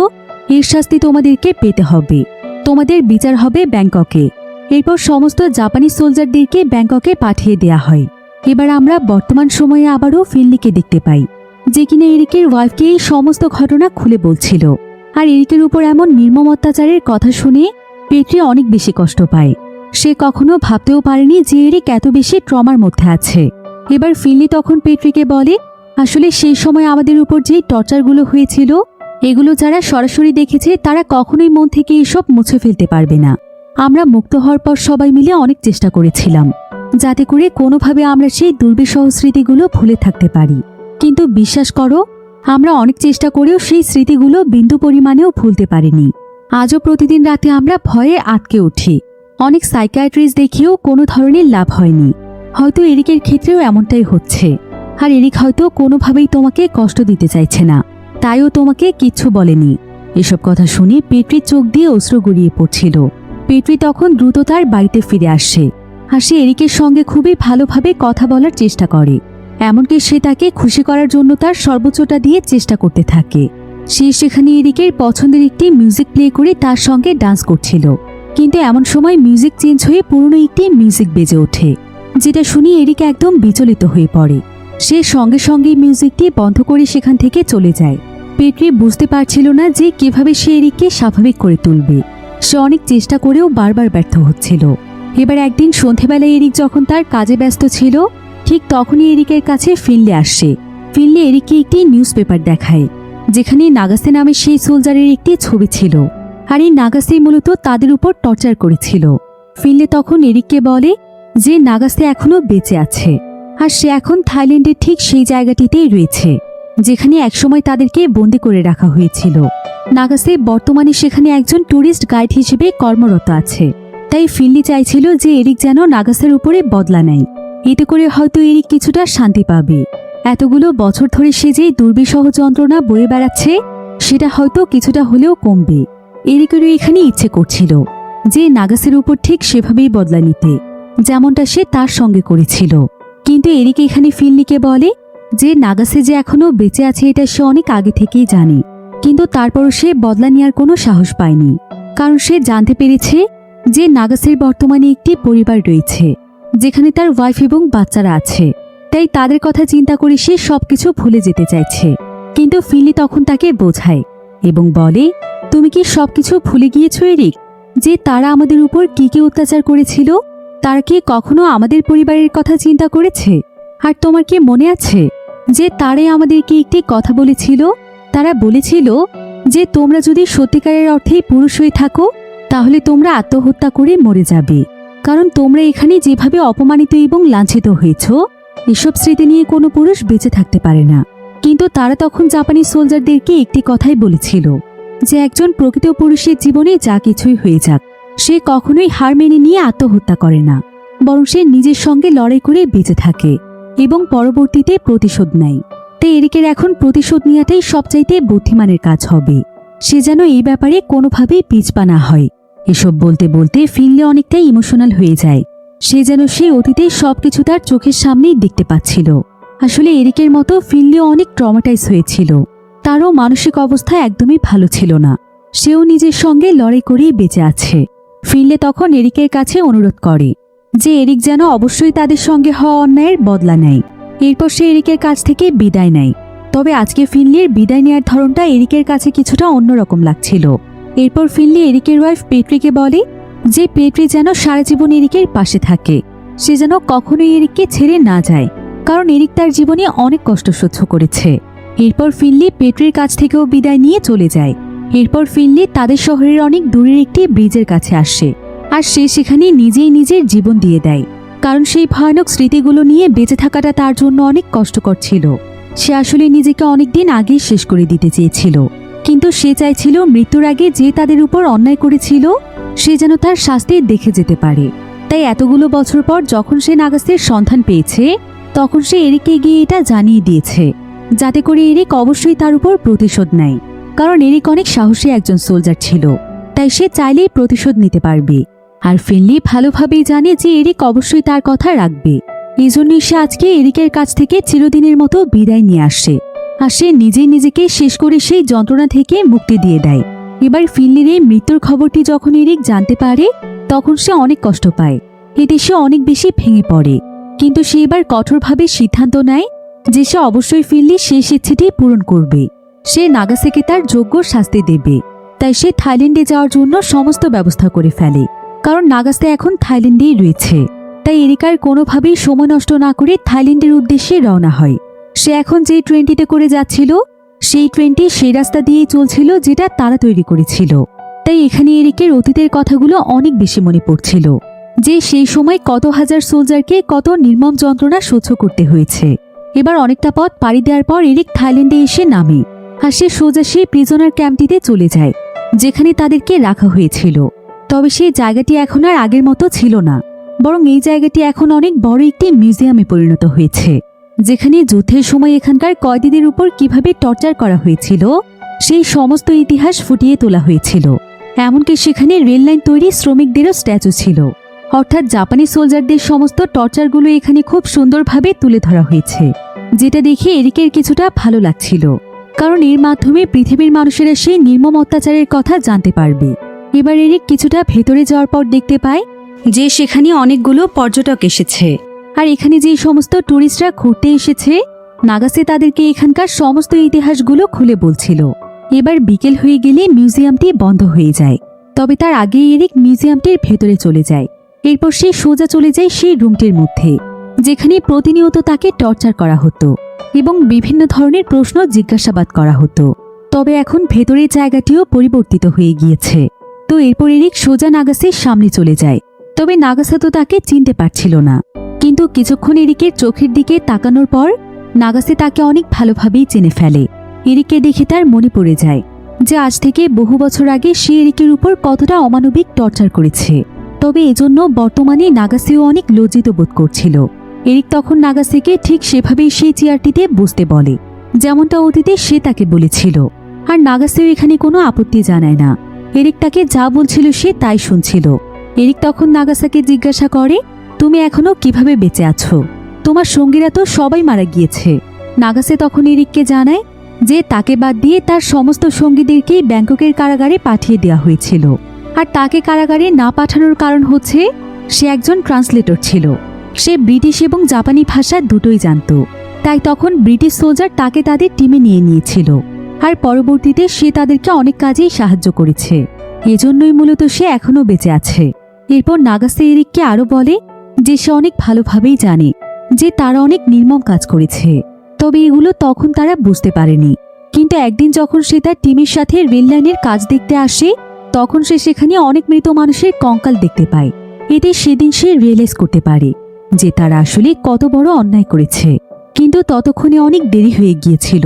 এর শাস্তি তোমাদেরকে পেতে হবে। তোমাদের বিচার হবে ব্যাংককে। এরপর সমস্ত জাপানি সোলজারদেরকে ব্যাংককে পাঠিয়ে দেয়া হয়। এবার আমরা বর্তমান সময়ে আবারও ফিনলিকে দেখতে পাই, যে কিনা এরিকের ওয়াইফকে এই সমস্ত ঘটনা খুলে বলছিল। আর এরিকের উপর এমন নির্মম অত্যাচারের কথা শুনে পেট্রি অনেক বেশি কষ্ট পায়। সে কখনো ভাবতেও পারেনি যে এরিক এত বেশি ট্রমার মধ্যে আছে। এবার ফিনলি তখন পেট্রিকে বলে, আসলে সেই সময় আমাদের উপর যে টর্চারগুলো হয়েছিল, এগুলো যারা সরাসরি দেখেছে তারা কখনোই মন থেকে এসব মুছে ফেলতে পারবে না। আমরা মুক্ত হওয়ার পর সবাই মিলে অনেক চেষ্টা করেছিলাম যাতে করে কোনোভাবে আমরা সেই দুর্বিষহ স্মৃতিগুলো ভুলে থাকতে পারি। কিন্তু বিশ্বাস করো, আমরা অনেক চেষ্টা করেও সেই স্মৃতিগুলো বিন্দু পরিমাণেও ভুলতে পারিনি। আজও প্রতিদিন রাতে আমরা ভয়ে আটকে উঠি। অনেক সাইকিয়াট্রিস্ট দেখিয়েও কোনো ধরনের লাভ হয়নি। হয়তো এরিকের ক্ষেত্রেও এমনটাই হচ্ছে। আর এরিক হয়তো কোনোভাবেই তোমাকে কষ্ট দিতে চাইছে না, তাইও তোমাকে কিচ্ছু বলেনি। এসব কথা শুনে পেট্রির চোখ দিয়ে অশ্রু গড়িয়ে পড়ছিল। পেট্রি তখন দ্রুত তার বাড়িতে ফিরে আসে। আর সে এরিকের সঙ্গে খুবই ভালোভাবে কথা বলার চেষ্টা করে। এমনকি সে তাকে খুশি করার জন্য তার সর্বোচ্চটা দিয়ে চেষ্টা করতে থাকে। সে সেখানে এরিকের পছন্দের একটি মিউজিক প্লে করে তার সঙ্গে ডান্স করছিল। কিন্তু এমন সময় মিউজিক চেঞ্জ হয়ে পুরনো একটি মিউজিক বেজে ওঠে, যেটা শুনে এরিক একদম বিচলিত হয়ে পড়ে। সে সঙ্গে সঙ্গে মিউজিকটি বন্ধ করে সেখান থেকে চলে যায়। পেট্রি বুঝতে পারছিল না যে কিভাবে সে এরিককে স্বাভাবিক করে তুলবে। সে অনেক চেষ্টা করেও বারবার ব্যর্থ হচ্ছিল। এবার একদিন সন্ধেবেলায় এরিক যখন তার কাজে ব্যস্ত ছিল, ঠিক তখনই এরিকের কাছে ফিনলি আসে। ফিনলি এরিককে একটি নিউজ পেপার দেখায়, যেখানে নাগাসে নামে সেই সোলজারের একটি ছবি ছিল। আর এই নাগাসে মূলত তাদের উপর টর্চার করেছিল। ফিনলি তখন এরিককে বলে যে নাগাসে এখনো বেঁচে আছে, আর সে এখন থাইল্যান্ডের ঠিক সেই জায়গাটিতেই রয়েছে যেখানে একসময় তাদেরকে বন্দি করে রাখা হয়েছিল। নাগাসে বর্তমানে সেখানে একজন ট্যুরিস্ট গাইড হিসেবে কর্মরত আছে। তাই ফিনলি চাইছিল যে এরিক যেন নাগাসের উপরে বদলা নেয়, এতে করে হয়তো এরিক কিছুটা শান্তি পাবে। এতগুলো বছর ধরে সে যে দুর্বিষহ যন্ত্রণা বয়ে বেড়াচ্ছে সেটা হয়তো কিছুটা হলেও কমবে। এরিকেরও এখানে ইচ্ছে করছিল যে নাগাসের উপর ঠিক সেভাবেই বদলা নিতে, যেমনটা সে তার সঙ্গে করেছিল। কিন্তু এরিক এখানে ফিনলিকে বলে যে নাগাসে যে এখনো বেঁচে আছে এটা সে অনেক আগে থেকেই জানে, কিন্তু তারপরও সে বদলা নেওয়ার কোনো সাহস পায়নি। কারণ সে জানতে পেরেছে যে নাগাসের বর্তমানে একটি পরিবার রয়েছে যেখানে তার ওয়াইফ এবং বাচ্চারা আছে। তাই তাদের কথা চিন্তা করে সে সবকিছু ভুলে যেতে চাইছে। কিন্তু ফিনলি তখন তাকে বোঝায় এবং বলে, তুমি কি সবকিছু ভুলে গিয়েছো এরিক? যে তারা আমাদের উপর কি কি অত্যাচার করেছিল? তারা কি কখনো আমাদের পরিবারের কথা চিন্তা করেছে? আর তোমার কি মনে আছে যে তারাই আমাদেরকে একটি কথা বলেছিল? তারা বলেছিল যে তোমরা যদি সত্যিকারের অর্থেই পুরুষ হয়ে থাকো তাহলে তোমরা আত্মহত্যা করে মরে যাবে, কারণ তোমরা এখানে যেভাবে অপমানিত এবং লাঞ্ছিত হয়েছ এসব স্মৃতি নিয়ে কোনো পুরুষ বেঁচে থাকতে পারে না। কিন্তু তারা তখন জাপানি সোলজারদেরকে একটি কথাই বলেছিল যে একজন প্রকৃত পুরুষের জীবনে যা কিছুই হয়ে যাক সে কখনোই হার মেনে নিয়ে আত্মহত্যা করে না, বরং সে নিজের সঙ্গে লড়াই করে বেঁচে থাকে এবং পরবর্তীতে প্রতিশোধ নেয়। তাই এরিকের এখন প্রতিশোধ নেওয়াটাই সবচাইতে বুদ্ধিমানের কাজ হবে। সে যেন এই ব্যাপারে কোনোভাবেই পিছপা না হয়। এসব বলতে বলতে ফিনলি অনেকটাই ইমোশনাল হয়ে যায়। সে যেন সেই অতীতে সবকিছু তার চোখের সামনেই দেখতে পাচ্ছিল। আসলে এরিকের মতো ফিনলিও অনেক ট্রমাটাইজ হয়েছিল। তারও মানসিক অবস্থা একদমই ভালো ছিল না। সেও নিজের সঙ্গে লড়াই করেই বেঁচে আছে। ফিনলি তখন এরিকের কাছে অনুরোধ করে যে এরিক যেন অবশ্যই তাদের সঙ্গে হওয়া অন্যায়ের বদলা নেয়। এরপর সে এরিকের কাছ থেকে বিদায় নেয়। তবে আজকে ফিনলির বিদায় নেওয়ার ধরনটা এরিকের কাছে কিছুটা অন্যরকম লাগছিল। এরপর ফিনলি এরিকের ওয়াইফ পেট্রিকে বলে যে পেট্রি যেন সারা জীবন এরিকের পাশে থাকে, সে যেন কখনোই এরিককে ছেড়ে না যায়, কারণ এরিক তার জীবনে অনেক কষ্ট সহ্য করেছে। এরপর ফিনলি পেট্রির কাছ থেকেও বিদায় নিয়ে চলে যায়। এরপর ফিনলি তাদের শহরের অনেক দূরের একটি ব্রিজের কাছে আসে, আর সে সেখানে নিজেই নিজের জীবন দিয়ে দেয়, কারণ সেই ভয়ানক স্মৃতিগুলো নিয়ে বেঁচে থাকাটা তার জন্য অনেক কষ্টকর ছিল। সে আসলে নিজেকে অনেকদিন আগেই শেষ করে দিতে চেয়েছিল, কিন্তু সে চাইছিল মৃত্যুর আগে যে তাদের উপর অন্যায় করেছিল সে যেন তার শাস্তি দেখে যেতে পারে। তাই এতগুলো বছর পর যখন সে নাগাসের সন্ধান পেয়েছে তখন সে এরিককে গিয়ে এটা জানিয়ে দিয়েছে, যাতে করে এরিক অবশ্যই তার উপর প্রতিশোধ নেয়। কারণ এরিক অনেক সাহসী একজন সোলজার ছিল, তাই সে চাইলেই প্রতিশোধ নিতে পারবে। আর ফিনলি ভালোভাবেই জানে যে এরিক অবশ্যই তার কথা রাখবে। এই জন্যই সে আজকে এরিকের কাছ থেকে চিরদিনের মতো বিদায় নিয়ে আসে, আর সে নিজেই নিজেকে শেষ করে সেই যন্ত্রণা থেকে মুক্তি দিয়ে দেয়। এবার ফিনলির এই মৃত্যুর খবরটি যখন এরিক জানতে পারে তখন সে অনেক কষ্ট পায়। এতে সে অনেক বেশি ভেঙে পড়ে, কিন্তু সে এবার কঠোরভাবে সিদ্ধান্ত নেয় যে সে অবশ্যই ফিনলির শেষ ইচ্ছেটি পূরণ করবে। সে নাগাসেকে তার যোগ্য শাস্তি দেবে। তাই সে থাইল্যান্ডে যাওয়ার জন্য সমস্ত ব্যবস্থা করে ফেলে, কারণ নাগাসে এখন থাইল্যান্ডেই রয়েছে। তাই এরিকার কোনোভাবেই সময় নষ্ট না করে থাইল্যান্ডের উদ্দেশ্যে রওনা হয়। সে এখন যে ট্রেনটিতে করে যাচ্ছিল সেই ট্রেনটি সেই রাস্তা দিয়েই চলছিল যেটা তারা তৈরি করেছিল। তাই এখানে এরিকের অতীতের কথাগুলো অনেক বেশি মনে পড়ছিল, যে সেই সময় কত হাজার সোলজারকে কত নির্মম যন্ত্রণা সহ্য করতে হয়েছে। এবার অনেকটা পথ পাড়ি দেওয়ার পর এরিক থাইল্যান্ডে এসে নামে, আর সে সোজা সেই প্রিজনার ক্যাম্পটিতে চলে যায় যেখানে তাদেরকে রাখা হয়েছিল। তবে সেই জায়গাটি এখন আর আগের মতো ছিল না, বরং এই জায়গাটি এখন অনেক বড় একটি মিউজিয়ামে পরিণত হয়েছে, যেখানে যুদ্ধের সময় এখানকার কয়েদিদের উপর কিভাবে টর্চার করা হয়েছিল সেই সমস্ত ইতিহাস ফুটিয়ে তোলা হয়েছিল। এমনকি সেখানে রেল লাইন তৈরি শ্রমিকদেরও স্ট্যাচু ছিল। অর্থাৎ জাপানি সোলজারদের সমস্ত টর্চারগুলো এখানে খুব সুন্দরভাবে তুলে ধরা হয়েছে, যেটা দেখে এরিকের কিছুটা ভালো লাগছিল, কারণ এর মাধ্যমে পৃথিবীর মানুষেরা সেই নির্মম অত্যাচারের কথা জানতে পারবে। এবার এরিক কিছুটা ভেতরে যাওয়ার পর দেখতে পায় যে সেখানে অনেকগুলো পর্যটক এসেছে, আর এখানে যে সমস্ত টুরিস্টরা ঘুরতে এসেছে নাগাসে তাদেরকে এখানকার সমস্ত ইতিহাসগুলো খুলে বলছিল। এবার বিকেল হয়ে গেলে মিউজিয়ামটি বন্ধ হয়ে যায়। তবে তার আগে এরিক মিউজিয়ামটির ভেতরে চলে যায়। এরপর সে সোজা চলে যায় সেই রুমটির মধ্যে যেখানে প্রতিনিয়ত তাকে টর্চার করা হতো। এবং বিভিন্ন ধরনের প্রশ্ন জিজ্ঞাসাবাদ করা হতো। তবে এখন ভেতরের জায়গাটিও পরিবর্তিত হয়ে গিয়েছে। তো এরপর এরিক সোজা নাগাসের সামনে চলে যায়। তবে নাগাসা তো তাকে চিনতে পারছিল না। কিন্তু কিছুক্ষণ এরিকের চোখের দিকে তাকানোর পর নাগাসে তাকে অনেক ভালোভাবেই চিনে ফেলে। এরিককে দেখে তার মনে পড়ে যায় যে আজ থেকে বহু বছর আগে সে এরিকের উপর কতটা অমানবিক টর্চার করেছে। তবে এজন্য বর্তমানে নাগাসেও অনেক লজ্জিত বোধ করছিল। এরিক তখন নাগাসেকে ঠিক সেভাবেই সেই চেয়ারটিতে বসতে বলে, যেমনটা অতীতে সে তাকে বলেছিল। আর নাগাসেও এখানে কোনো আপত্তি জানায় না। এরিক তাকে যা বলছিল সে তাই শুনছিল। এরিক তখন নাগাসাকে জিজ্ঞাসা করে, তুমি এখনো কিভাবে বেঁচে আছো? তোমার সঙ্গীরা তো সবাই মারা গিয়েছে। নাগাসে তখন এরিককে জানায় যে তাকে বাদ দিয়ে তার সমস্ত সঙ্গীদেরকেই ব্যাংককের কারাগারে পাঠিয়ে দেওয়া হয়েছিল। আর তাকে কারাগারে না পাঠানোর কারণ হচ্ছে সে একজন ট্রান্সলেটর ছিল। সে ব্রিটিশ এবং জাপানি ভাষা দুটোই জানত। তাই তখন ব্রিটিশ সোলজার তাকে তাদের টিমে নিয়ে নিয়েছিল। আর পরবর্তীতে সে তাদেরকে অনেক কাজেই সাহায্য করেছে। এজন্যই মূলত সে এখনো বেঁচে আছে। এরপর নাগাসে এরিককে আরো বলে যে সে অনেক ভালোভাবেই জানে যে তারা অনেক নির্মম কাজ করেছে। তবে এগুলো তখন তারা বুঝতে পারেনি। কিন্তু একদিন যখন সে তার টিমের সাথে রেল লাইনের কাজ দেখতে আসে, তখন সে সেখানে অনেক মৃত মানুষের কঙ্কাল দেখতে পায়। এতে সেদিন সে রিয়েলাইজ করতে পারে যে তারা আসলে কত বড় অন্যায় করেছে। কিন্তু ততক্ষণে অনেক দেরি হয়ে গিয়েছিল।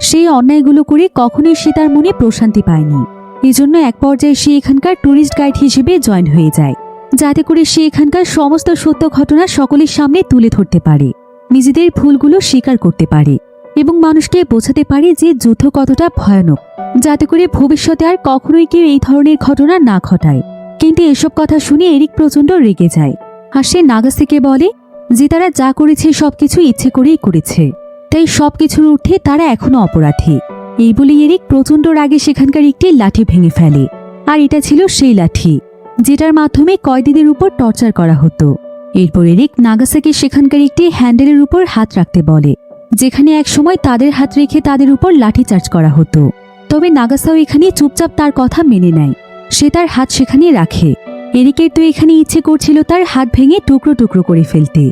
সেই অন্যায়গুলো করে কখনোই সে তার মনে প্রশান্তি পায়নি। এজন্য এক পর্যায়ে সে এখানকার ট্যুরিস্ট গাইড হিসেবে জয়েন হয়ে যায়, যাতে করে সে এখানকার সমস্ত সত্য ঘটনা সকলের সামনে তুলে ধরতে পারে, নিজেদের ভুলগুলো স্বীকার করতে পারে এবং মানুষকে বোঝাতে পারে যে যুদ্ধ কতটা ভয়ানক, যাতে করে ভবিষ্যতে আর কখনোই কেউ এই ধরনের ঘটনা না ঘটায়। কিন্তু এসব কথা শুনে এরিক প্রচণ্ড রেগে যায়। আর সে নাগাসেকে বলে যে তারা যা করেছে সবকিছু ইচ্ছে করেই করেছে, তাই সবকিছুর ঊর্ধ্বে তারা এখনো অপরাধী। এই বলে এরিক প্রচণ্ড রাগে সেখানকার একটি লাঠি ভেঙে ফেলে। আর এটা ছিল সেই লাঠি যেটার মাধ্যমে কয়েদিদের উপর টর্চার করা হতো। এরপর এরিক নাগাসাকে সেখানকার একটি হ্যান্ডেলের উপর হাত রাখতে বলে, যেখানে একসময় তাদের হাত রেখে তাদের উপর লাঠি চার্জ করা হতো। তবে নাগাসাও এখানে চুপচাপ তার কথা মেনে নেয়। সে তার হাত সেখানে রাখে। এরিকের তো এখানে ইচ্ছে করছিল তার হাত ভেঙে টুকরো টুকরো করে ফেলতে,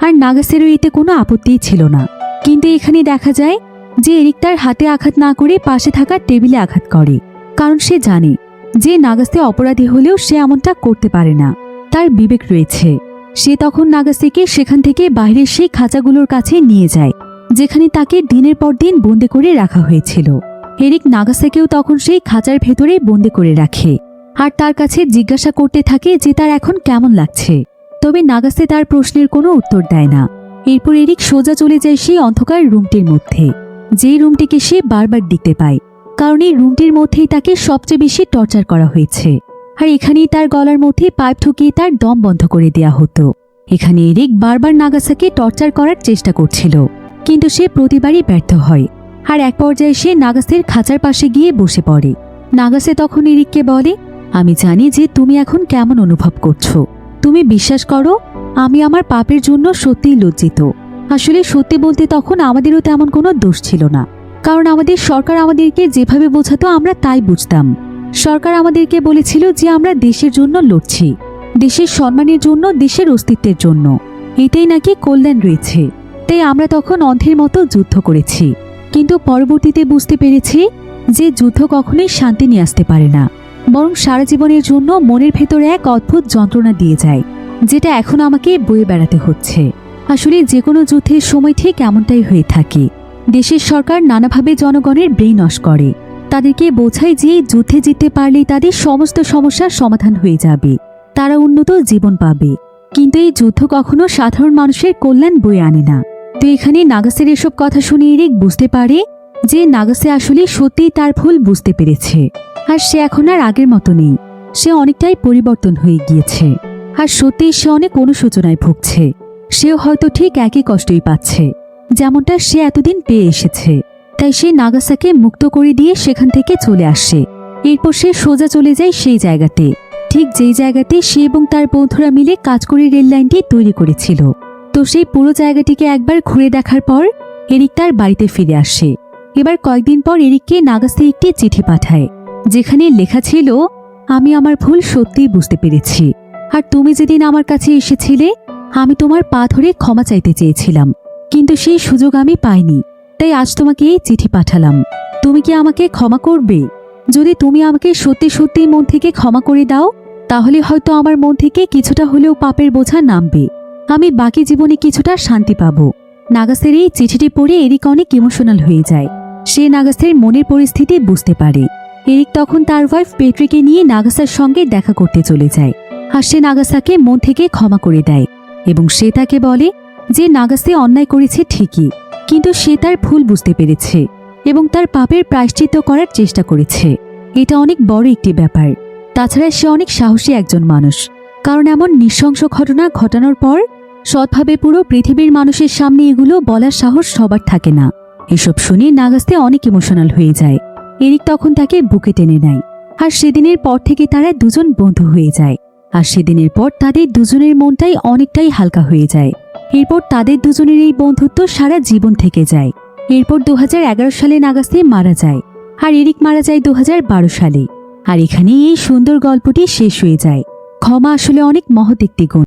আর নাগাসেরও এতে কোনো আপত্তিই ছিল না। কিন্তু এখানে দেখা যায় যে এরিক তার হাতে আঘাত না করে পাশে থাকা টেবিলে আঘাত করে, কারণ সে জানে যে নাগাসে অপরাধী হলেও সে এমনটা করতে পারে না, তার বিবেক রয়েছে। সে তখন নাগাসেকে সেখান থেকে বাইরের সেই খাঁচাগুলোর কাছে নিয়ে যায়, যেখানে তাকে দিনের পর দিন বন্দি করে রাখা হয়েছিল। এরিক নাগাসাকেও তখন সেই খাঁচার ভেতরে বন্দি করে রাখে, আর তার কাছে জিজ্ঞাসা করতে থাকে যে তার এখন কেমন লাগছে। তবে নাগাসে তার প্রশ্নের কোনো উত্তর দেয় না। এরপর এরিক সোজা চলে যায় সেই অন্ধকার রুমটির মধ্যে, যেই রুমটিকে সে বারবার দেখতে পায়, কারণ এই রুমটির মধ্যেই তাকে সবচেয়ে বেশি টর্চার করা হয়েছে। আর এখানেই তার গলার মধ্যে পাইপ ঢুকিয়ে তার দম বন্ধ করে দেয়া হতো। এখানে এরিক বারবার নাগাসাকে টর্চার করার চেষ্টা করছিল, কিন্তু সে প্রতিবারই ব্যর্থ হয়। আর এক পর্যায়ে সে নাগাসের খাঁচার পাশে গিয়ে বসে পড়ে। নাগাসে তখন এরিককে বলে, আমি জানি যে তুমি এখন কেমন অনুভব করছো। তুমি বিশ্বাস করো, আমি আমার পাপের জন্য সত্যিই লজ্জিত। আসলে সত্যি বলতে তখন আমাদেরও তেমন কোনো দোষ ছিল না, কারণ আমাদের সরকার আমাদেরকে যেভাবে বোঝাতো আমরা তাই বুঝতাম। সরকার আমাদেরকে বলেছিল যে আমরা দেশের জন্য লড়ছি, দেশের সম্মানের জন্য, দেশের অস্তিত্বের জন্য, এতেই নাকি কল্যাণ রয়েছে। তাই আমরা তখন অন্ধের মতো যুদ্ধ করেছি। কিন্তু পরবর্তীতে বুঝতে পেরেছি যে যুদ্ধ কখনোই শান্তি নিয়ে আসতে পারে না, বরং সারা জীবনের জন্য মনের ভেতরে এক অদ্ভুত যন্ত্রণা দিয়ে যায়, যেটা এখন আমাকে বয়ে বেড়াতে হচ্ছে। আসলে যে কোনো যুদ্ধের সময় ঠিক এমনটাই হয়ে থাকে। দেশের সরকার নানাভাবে জনগণের ব্রেইন ওয়াশ করে, তাদেরকে বোঝায় যে যুদ্ধে জিততে পারলেই তাদের সমস্ত সমস্যার সমাধান হয়ে যাবে, তারা উন্নত জীবন পাবে। কিন্তু এই যুদ্ধ কখনো সাধারণ মানুষের কল্যাণ বয়ে আনে না। তো এখানে নাগাসের এসব কথা শুনে এরিক বুঝতে পারে যে নাগাসে আসলে সত্যিই তার ভুল বুঝতে পেরেছে, আর সে এখন আর আগের মতো নেই। সে অনেকটাই পরিবর্তন হয়ে গিয়েছে, আর সত্যিই সে অনেক অনুশোচনায় ভুগছে। সেও হয়তো ঠিক একই কষ্টই পাচ্ছে যেমনটা সে এতদিন পেয়ে এসেছে। তাই সে নাগাসাকে মুক্ত করে দিয়ে সেখান থেকে চলে আসে। এরপর সে সোজা চলে যায় সেই জায়গাতে, ঠিক যেই জায়গাতে সে এবং তার বন্ধুরা মিলে কাজ করে রেল লাইনটি তৈরি করেছিল। তো সেই পুরো জায়গাটিকে একবার ঘুরে দেখার পর এরিক তার বাড়িতে ফিরে আসে। এবার কয়েকদিন পর এরিককে নাগাসে একটি চিঠি পাঠায়, যেখানে লেখা ছিল, আমি আমার ভুল সত্যিই বুঝতে পেরেছি, আর তুমি যেদিন আমার কাছে এসেছিলে আমি তোমার পা ধরে ক্ষমা চাইতে চেয়েছিলাম, কিন্তু সেই সুযোগ আমি পাইনি, তাই আজ তোমাকে এই চিঠি পাঠালাম। তুমি কি আমাকে ক্ষমা করবে? যদি তুমি আমাকে সত্যি সত্যি মন থেকে ক্ষমা করে দাও, তাহলে হয়তো আমার মন থেকে কিছুটা হলেও পাপের বোঝা নামবে। আমি বাকি জীবনে কিছুটা শান্তি পাব। নাগাসের এই চিঠিটি পড়ে এরিক অনেক ইমোশনাল হয়ে যায়। সে নাগাসের মনের পরিস্থিতি বুঝতে পারে। এরিক তখন তার ওয়াইফ পেট্রিকে নিয়ে নাগাসার সঙ্গে দেখা করতে চলে যায়। আর সে নাগাসাকে মন থেকে ক্ষমা করে দেয় এবং সে তাকে বলে যে নাগাসে অন্যায় করেছে ঠিকই, কিন্তু সে তার ভুল বুঝতে পেরেছে এবং তার পাপের প্রায়শ্চিত্ত করার চেষ্টা করেছে। এটা অনেক বড় একটি ব্যাপার। তাছাড়া সে অনেক সাহসী একজন মানুষ, কারণ এমন নৃশংস ঘটনা ঘটানোর পর সৎভাবে পুরো পৃথিবীর মানুষের সামনে এগুলো বলার সাহস সবার থাকে না। এসব শুনে নাগাসে অনেক ইমোশনাল হয়ে যায়। এরিক তখন তাকে বুকে টেনে নেয়। আর সেদিনের পর থেকে তারা দুজন বন্ধু হয়ে যায়। আর সেদিনের পর তাদের দুজনের মনটাই অনেকটাই হালকা হয়ে যায়। এরপর তাদের দুজনের এই বন্ধুত্ব সারা জীবন থেকে যায়। এরপর 2011 সালে নাগাসে মারা যায়, আর এরিক মারা যায় 2012 সালে। আর এখানেই এই সুন্দর গল্পটি শেষ হয়ে যায়। ক্ষমা আসলে অনেক মহৎ একটি গুণ।